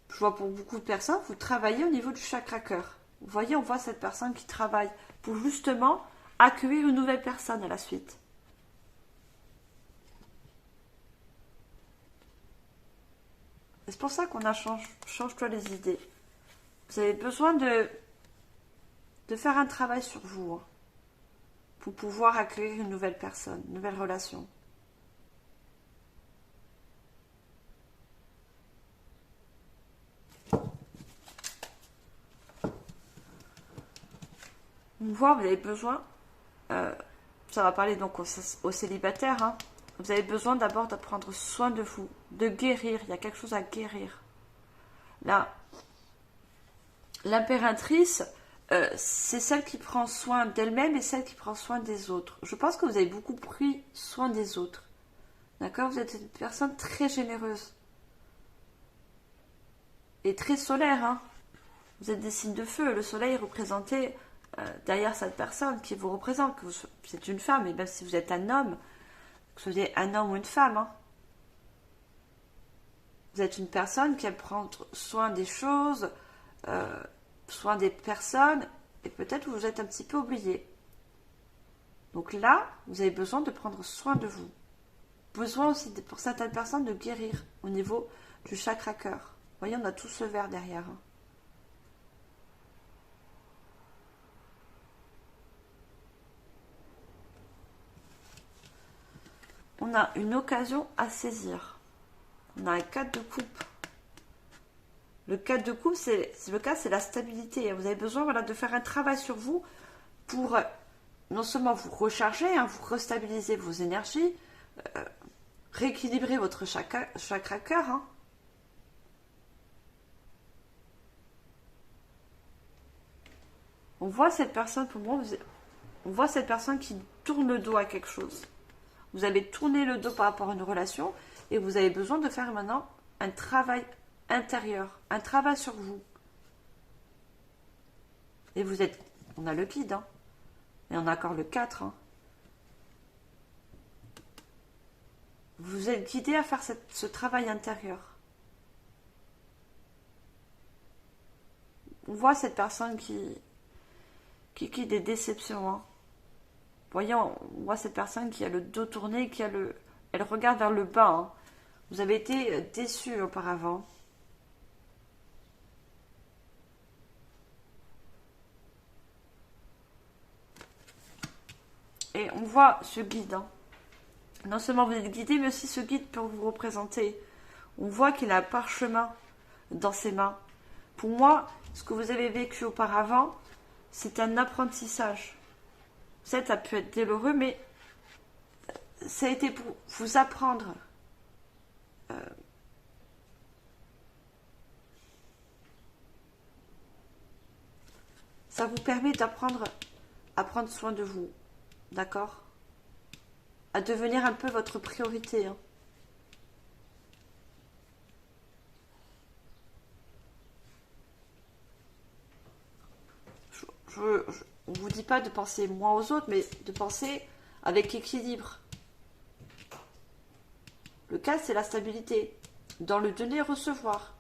Je vois pour beaucoup de personnes, vous travaillez au niveau du chakra cœur. Vous voyez, on voit cette personne qui travaille pour justement accueillir une nouvelle personne à la suite. C'est pour ça qu'on a change-toi les idées. Vous avez besoin de faire un travail sur vous hein, pour pouvoir accueillir une nouvelle personne, une nouvelle relation. On voit, vous avez besoin, ça va parler donc aux célibataires, hein, vous avez besoin d'abord de prendre soin de vous, de guérir, il y a quelque chose à guérir. Là, l'impératrice, c'est celle qui prend soin d'elle-même et celle qui prend soin des autres. Je pense que vous avez beaucoup pris soin des autres. D'accord? Vous êtes une personne très généreuse. Et très solaire, hein. Vous êtes des signes de feu. Le soleil est représenté derrière cette personne qui vous représente. Que c'est une femme, et même si vous êtes un homme, que vous soyez un homme ou une femme, hein. Vous êtes une personne qui aime prendre soin des choses, soin des personnes, et peut-être vous êtes un petit peu oublié. Donc là, vous avez besoin de prendre soin de vous. Besoin aussi, pour certaines personnes, de guérir au niveau du chakra cœur. Vous voyez, on a tout ce vert derrière. Hein. On a une occasion à saisir. On a un 4 de coupe. Le 4 de coupe, c'est la stabilité. Vous avez besoin de faire un travail sur vous pour non seulement vous recharger, hein, vous restabiliser vos énergies, rééquilibrer votre chakra cœur. Hein. On voit cette personne, pour moi, on voit cette personne qui tourne le dos à quelque chose. Vous avez tourné le dos par rapport à une relation et vous avez besoin de faire maintenant un travail intérieur, un travail sur vous. Et vous êtes, on a le guide, hein, et on a encore le 4. Hein. Vous êtes guidé à faire ce travail intérieur. On voit cette personne qui des déceptions. Hein. Vous voyez, on voit cette personne qui a le dos tourné, elle regarde vers le bas. Hein. Vous avez été déçu auparavant. Et on voit ce guide. Hein. Non seulement vous êtes guidé, mais aussi ce guide peut vous représenter. On voit qu'il a un parchemin dans ses mains. Pour moi, ce que vous avez vécu auparavant, c'est un apprentissage. Ça a pu être douloureux, mais ça a été pour vous apprendre. Ça vous permet d'apprendre à prendre soin de vous. D'accord ? À devenir un peu votre priorité. Hein. On ne vous dit pas de penser moins aux autres, mais de penser avec équilibre. Le cas, c'est la stabilité. Dans le donner-recevoir.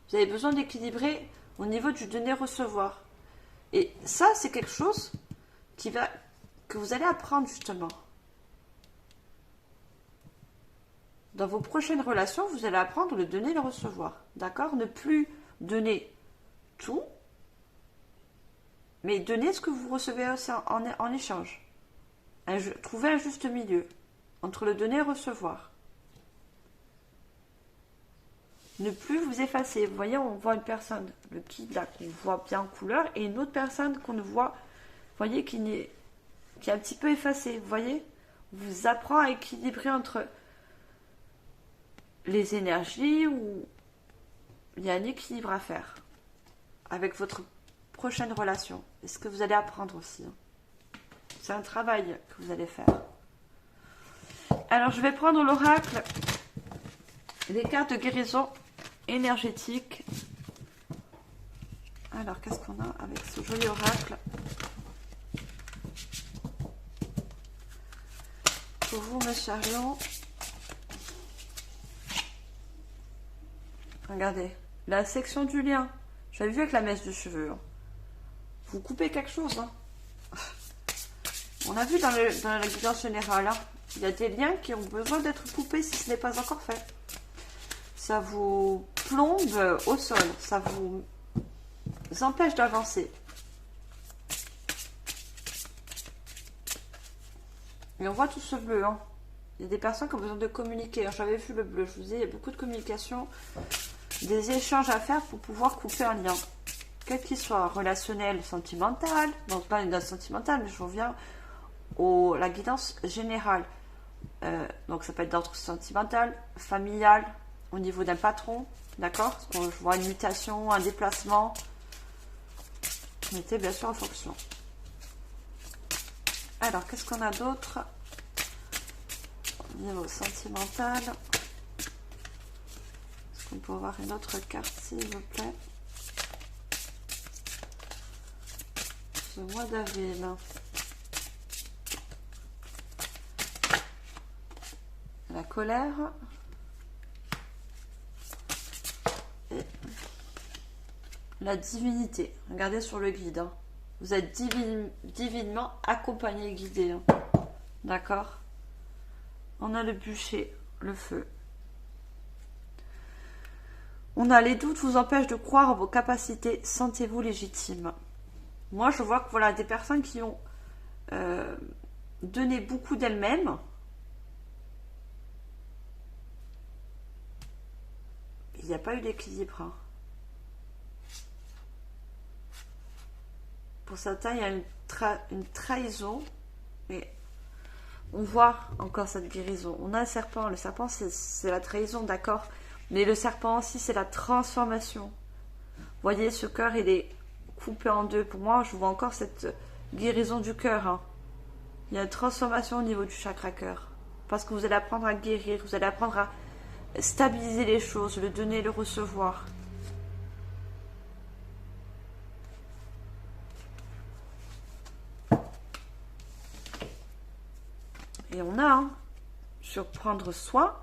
Vous avez besoin d'équilibrer au niveau du donner-recevoir. Et ça, c'est quelque chose que vous allez apprendre justement. Dans vos prochaines relations, vous allez apprendre le donner et le recevoir. D'accord ? Ne plus donner tout, mais donner ce que vous recevez aussi en échange. Trouver un juste milieu entre le donner et le recevoir. Ne plus vous effacer. Vous voyez, on voit une personne, le guide là, qu'on voit bien en couleur, et une autre personne qu'on ne voit, vous voyez, qui est un petit peu effacée. Vous voyez ? On vous apprend à équilibrer entre les énergies, où il y a un équilibre à faire avec votre prochaine relation. Et ce que vous allez apprendre aussi. C'est un travail que vous allez faire. Alors, je vais prendre l'oracle, les cartes de guérison énergétique. Alors, qu'est-ce qu'on a avec ce joli oracle pour vous, Monsieur Arion? Regardez, la section du lien. J'avais vu avec la mèche de cheveux. Hein. Vous coupez quelque chose. Hein. On a vu dans la guidance générale. Hein. Il y a des liens qui ont besoin d'être coupés si ce n'est pas encore fait. Ça vous plombe au sol. Ça vous empêche d'avancer. Et on voit tout ce bleu. Hein. Il y a des personnes qui ont besoin de communiquer. J'avais vu le bleu. Je vous disais, il y a beaucoup de communication. Des échanges à faire pour pouvoir couper un lien. Quel qu'il soit, relationnel, sentimental, non pas une guidance sentimentale, mais je reviens à la guidance générale. Donc ça peut être d'ordre sentimental, familial, au niveau d'un patron, d'accord ? Parce que je vois une mutation, un déplacement. Mettez bien sûr en fonction. Alors, qu'est-ce qu'on a d'autre ? Au niveau sentimental. On peut avoir une autre carte, s'il vous plaît. Ce mois d'avril. La colère. Et la divinité. Regardez sur le guide. Hein. Vous êtes divinement accompagné et guidé. Hein. D'accord ? On a le bûcher, le feu. On a les doutes vous empêchent de croire en vos capacités. Sentez-vous légitime. Moi, je vois que voilà, des personnes qui ont donné beaucoup d'elles-mêmes. Il n'y a pas eu d'équilibre. Hein. Pour certains, il y a une trahison. Et on voit encore cette guérison. On a un serpent. Le serpent, c'est la trahison, d'accord ? Mais le serpent aussi, c'est la transformation. Vous voyez, ce cœur, il est coupé en deux. Pour moi, je vois encore cette guérison du cœur. Hein. Il y a une transformation au niveau du chakra cœur. Parce que vous allez apprendre à guérir, vous allez apprendre à stabiliser les choses, le donner, le recevoir. Et on a, hein, sur prendre soin,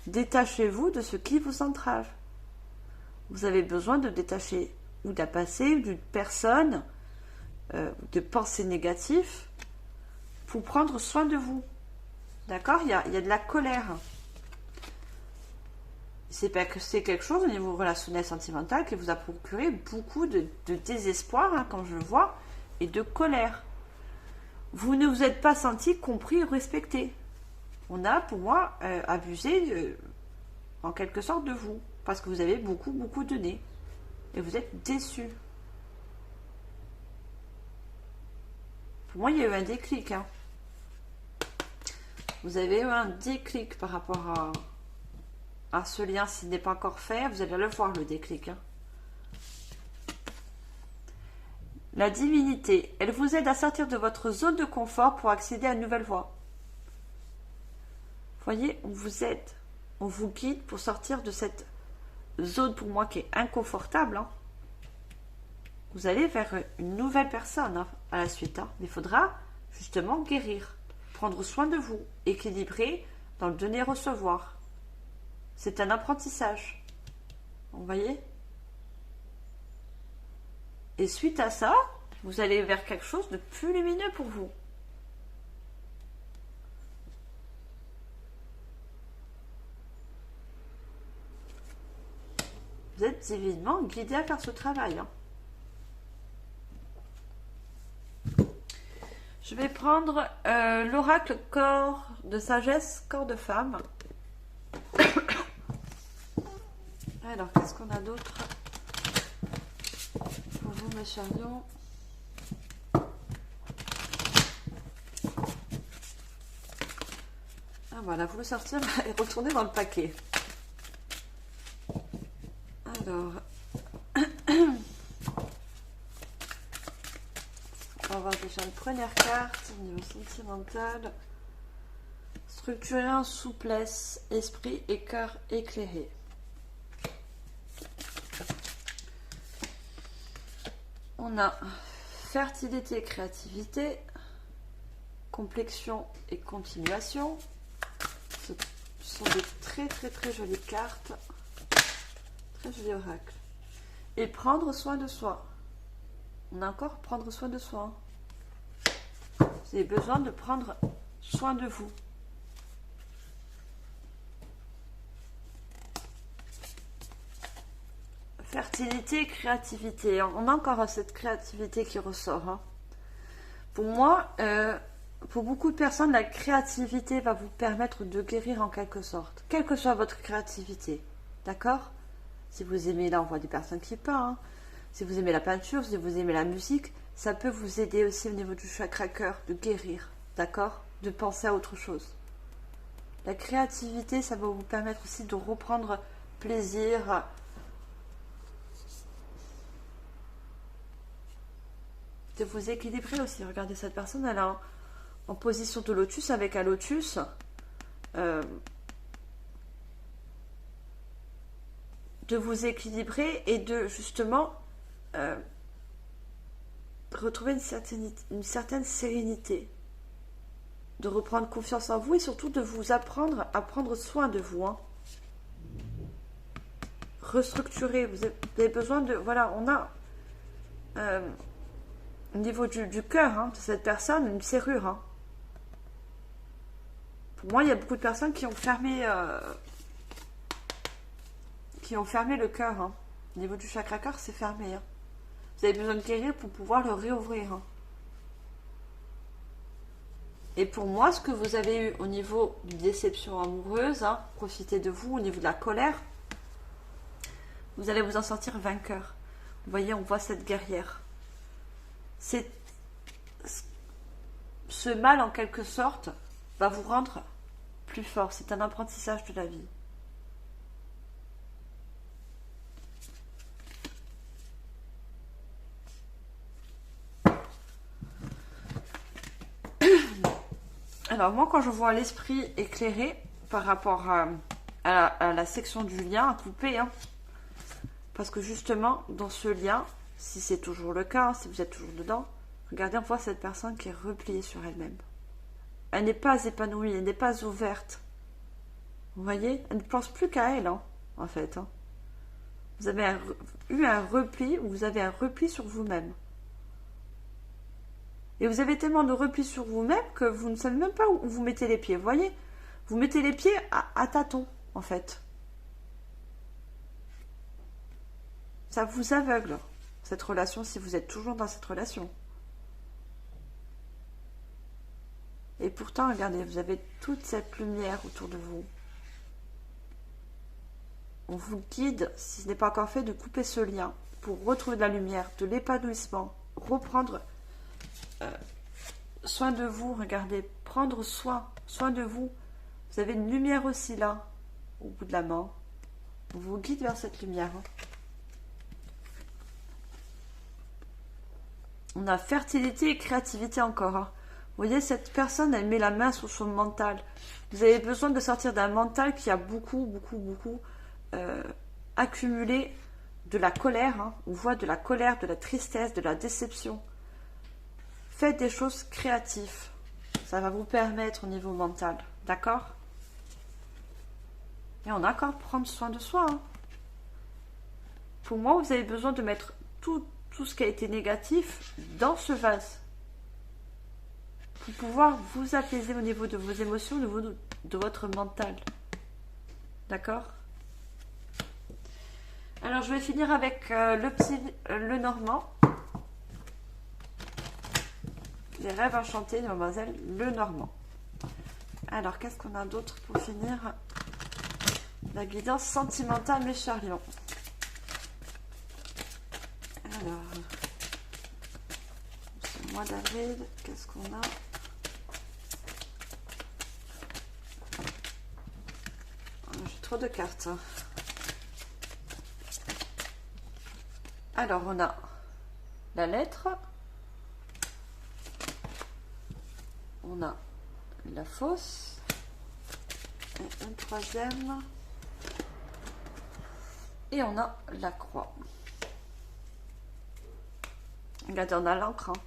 détachez-vous de ce qui vous entrave. Vous avez besoin de détacher ou d'un passé, ou d'une personne, de pensées négatives, pour prendre soin de vous. D'accord, il y a de la colère. C'est quelque chose au niveau relationnel sentimental qui vous a procuré beaucoup de désespoir, hein, quand je le vois, et de colère. Vous ne vous êtes pas senti compris ou respecté. On a, pour moi, abusé en quelque sorte de vous, parce que vous avez beaucoup donné. Et vous êtes déçu. Pour moi, il y a eu un déclic. Hein. Vous avez eu un déclic par rapport à ce lien. S'il n'est pas encore fait, vous allez le voir, le déclic. Hein. La divinité, elle vous aide à sortir de votre zone de confort pour accéder à une nouvelle voie. Voyez, on vous aide, on vous guide pour sortir de cette zone pour moi qui est inconfortable. Hein. Vous allez vers une nouvelle personne, hein, à la suite. Hein. Mais il faudra justement guérir, prendre soin de vous, équilibrer dans le donner-recevoir. C'est un apprentissage. Vous voyez ? Et suite à ça, vous allez vers quelque chose de plus lumineux pour vous. Vous êtes divinement guidé à faire ce travail. Hein. Je vais prendre l'oracle corps de sagesse, corps de femme. Alors, qu'est-ce qu'on a d'autre pour vous, mes chers lions? Ah voilà, vous le sortir et retourner dans le paquet. Alors, on va voir déjà une première carte au niveau sentimental. Structurer en souplesse, esprit et cœur éclairé. On a fertilité et créativité, complexion et continuation. Ce sont des très jolies cartes, très jolis oracles. Et prendre soin de soi. On a encore prendre soin de soi. Vous avez besoin de prendre soin de vous. Fertilité et créativité. On a encore cette créativité qui ressort. Hein. Pour moi, pour beaucoup de personnes, la créativité va vous permettre de guérir en quelque sorte. Quelle que soit votre créativité. D'accord ? Si vous aimez, là on voit des personnes qui peignent. Hein. Si vous aimez la peinture, si vous aimez la musique, ça peut vous aider aussi au niveau du chakra cœur de guérir. D'accord ? De penser à autre chose. La créativité, ça va vous permettre aussi de reprendre plaisir. De vous équilibrer aussi. Regardez, cette personne, elle est en position de lotus avec un lotus. De vous équilibrer et de justement retrouver une certaine sérénité. De reprendre confiance en vous et surtout de vous apprendre à prendre soin de vous. Hein. Restructurer. Vous avez besoin de... Voilà, on a... au niveau du cœur, hein, de cette personne, une serrure. Hein. Pour moi, il y a beaucoup de personnes qui ont fermé le cœur. Hein. Au niveau du chakra cœur, c'est fermé. Hein. Vous avez besoin de guérir pour pouvoir le réouvrir. Hein. Et pour moi, ce que vous avez eu au niveau d'une déception amoureuse, hein, profitez de vous, au niveau de la colère, vous allez vous en sortir vainqueur. Vous voyez, on voit cette guerrière. Ce mal, en quelque sorte, va vous rendre plus fort. C'est un apprentissage de la vie. Alors moi, quand je vois l'esprit éclairé par rapport à la section du lien à couper, hein, parce que justement, dans ce lien, si c'est toujours le cas, si vous êtes toujours dedans, regardez, on voit cette personne qui est repliée sur elle-même. Elle n'est pas épanouie, elle n'est pas ouverte. Vous voyez, elle ne pense plus qu'à elle, hein, en fait. Hein. Vous avez eu un repli, ou vous avez un repli sur vous-même. Et vous avez tellement de repli sur vous-même que vous ne savez même pas où vous mettez les pieds. Vous voyez, vous mettez les pieds à tâtons, en fait. Ça vous aveugle, cette relation, si vous êtes toujours dans cette relation. Et pourtant, regardez, vous avez toute cette lumière autour de vous. On vous guide, si ce n'est pas encore fait, de couper ce lien pour retrouver de la lumière, de l'épanouissement, reprendre soin de vous, regardez, prendre soin de vous. Vous avez une lumière aussi là, au bout de la main. On vous guide vers cette lumière. On a fertilité et créativité encore. Hein. Vous voyez, cette personne, elle met la main sur son mental. Vous avez besoin de sortir d'un mental qui a beaucoup accumulé de la colère. Hein. On voit de la colère, de la tristesse, de la déception. Faites des choses créatives. Ça va vous permettre au niveau mental. D'accord? Et on a encore prendre soin de soi. Hein. Pour moi, vous avez besoin de mettre tout ce qui a été négatif dans ce vase. Pour pouvoir vous apaiser au niveau de vos émotions, au niveau de votre mental. D'accord? Alors, je vais finir avec le Normand. Les rêves enchantés de Mademoiselle Lenormand. Alors, qu'est-ce qu'on a d'autre pour finir? La guidance sentimentale de Charlion. Alors, c'est le mois d'avril, qu'est-ce qu'on a? J'ai trop de cartes. Alors, on a la lettre. On a la fosse. Et un troisième. Et on a la croix. Regardez, on a l'encre. Hein.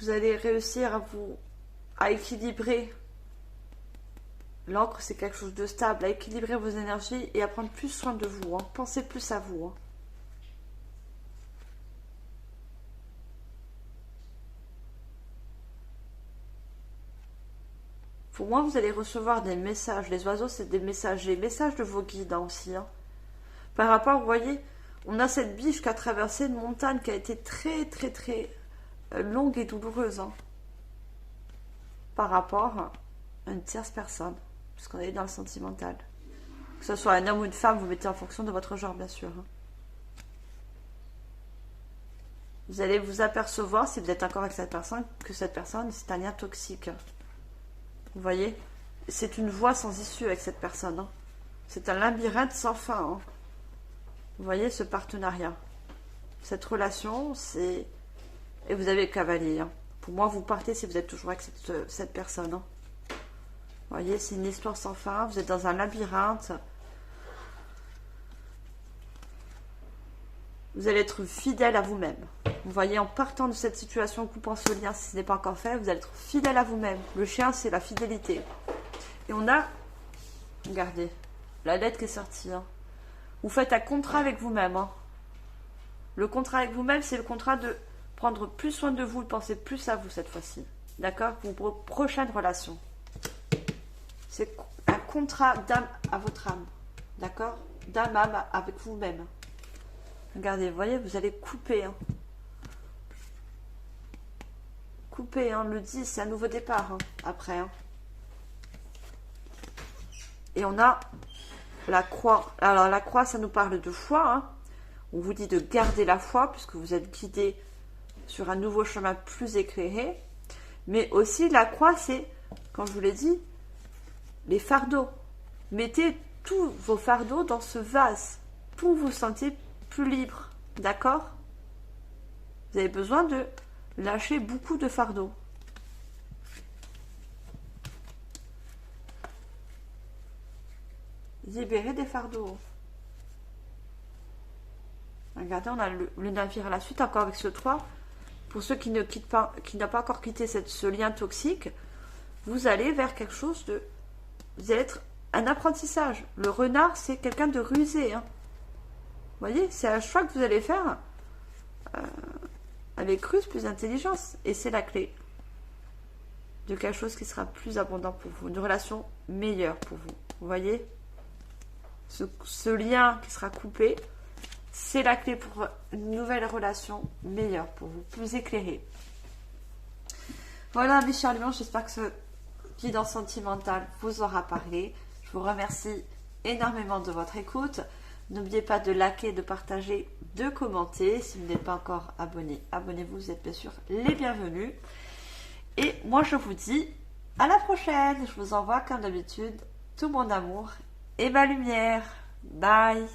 Vous allez réussir à équilibrer. L'encre, c'est quelque chose de stable. À équilibrer vos énergies et à prendre plus soin de vous. Hein. Pensez plus à vous. Hein. Pour moi, vous allez recevoir des messages. Les oiseaux, c'est des messages. Les messages de vos guides hein, aussi. Hein. Par rapport, vous voyez, on a cette biche qui a traversé une montagne qui a été très longue et douloureuse. Hein. Par rapport à une tierce personne. Puisqu'on est dans le sentimental. Que ce soit un homme ou une femme, vous mettez en fonction de votre genre, bien sûr. Hein. Vous allez vous apercevoir, si vous êtes encore avec cette personne, que cette personne, c'est un lien toxique. Vous voyez, c'est une voie sans issue avec cette personne. Hein. C'est un labyrinthe sans fin. Hein. Vous voyez ce partenariat. Cette relation, c'est... Et vous avez le cavalier. Hein. Pour moi, vous partez si vous êtes toujours avec cette personne. Hein. Vous voyez, c'est une histoire sans fin. Vous êtes dans un labyrinthe. Vous allez être fidèle à vous-même. Vous voyez, en partant de cette situation, coupant ce lien, si ce n'est pas encore fait, vous allez être fidèle à vous-même. Le chien, c'est la fidélité. Et on a, regardez, la lettre qui est sortie. Hein. Vous faites un contrat avec vous-même. Hein. Le contrat avec vous-même, c'est le contrat de prendre plus soin de vous, de penser plus à vous cette fois-ci. D'accord? Pour vos prochaines relations. C'est un contrat d'âme à votre âme. D'accord? D'âme à âme avec vous-même. Regardez, vous voyez, vous allez couper. Hein. Couper, hein, le 10, c'est un nouveau départ. Hein, après. Hein. Et on a la croix. Alors, la croix, ça nous parle de foi. Hein. On vous dit de garder la foi, puisque vous êtes guidé sur un nouveau chemin plus éclairé. Mais aussi, la croix, c'est, comme je vous l'ai dit, les fardeaux. Mettez tous vos fardeaux dans ce vase pour vous sentir plus libre. D'accord? Vous avez besoin de lâcher beaucoup de fardeaux. libérer des fardeaux. Regardez, on a le navire à la suite, encore avec ce 3. Pour ceux qui n'ont pas encore quitté ce lien toxique, vous allez vers quelque chose de... Vous allez être un apprentissage. Le renard, c'est quelqu'un de rusé. Hein. Vous voyez, c'est un choix que vous allez faire avec ruse plus intelligence. Et c'est la clé de quelque chose qui sera plus abondant pour vous. Une relation meilleure pour vous. Vous voyez, ce lien qui sera coupé, c'est la clé pour une nouvelle relation meilleure pour vous, plus éclairée. Voilà, mes chers lions, j'espère que ce guidance sentimentale vous aura parlé. Je vous remercie énormément de votre écoute. N'oubliez pas de liker, de partager, de commenter. Si vous n'êtes pas encore abonné, abonnez-vous, vous êtes bien sûr les bienvenus. Et moi, je vous dis à la prochaine. Je vous envoie, comme d'habitude, tout mon amour et ma lumière. Bye!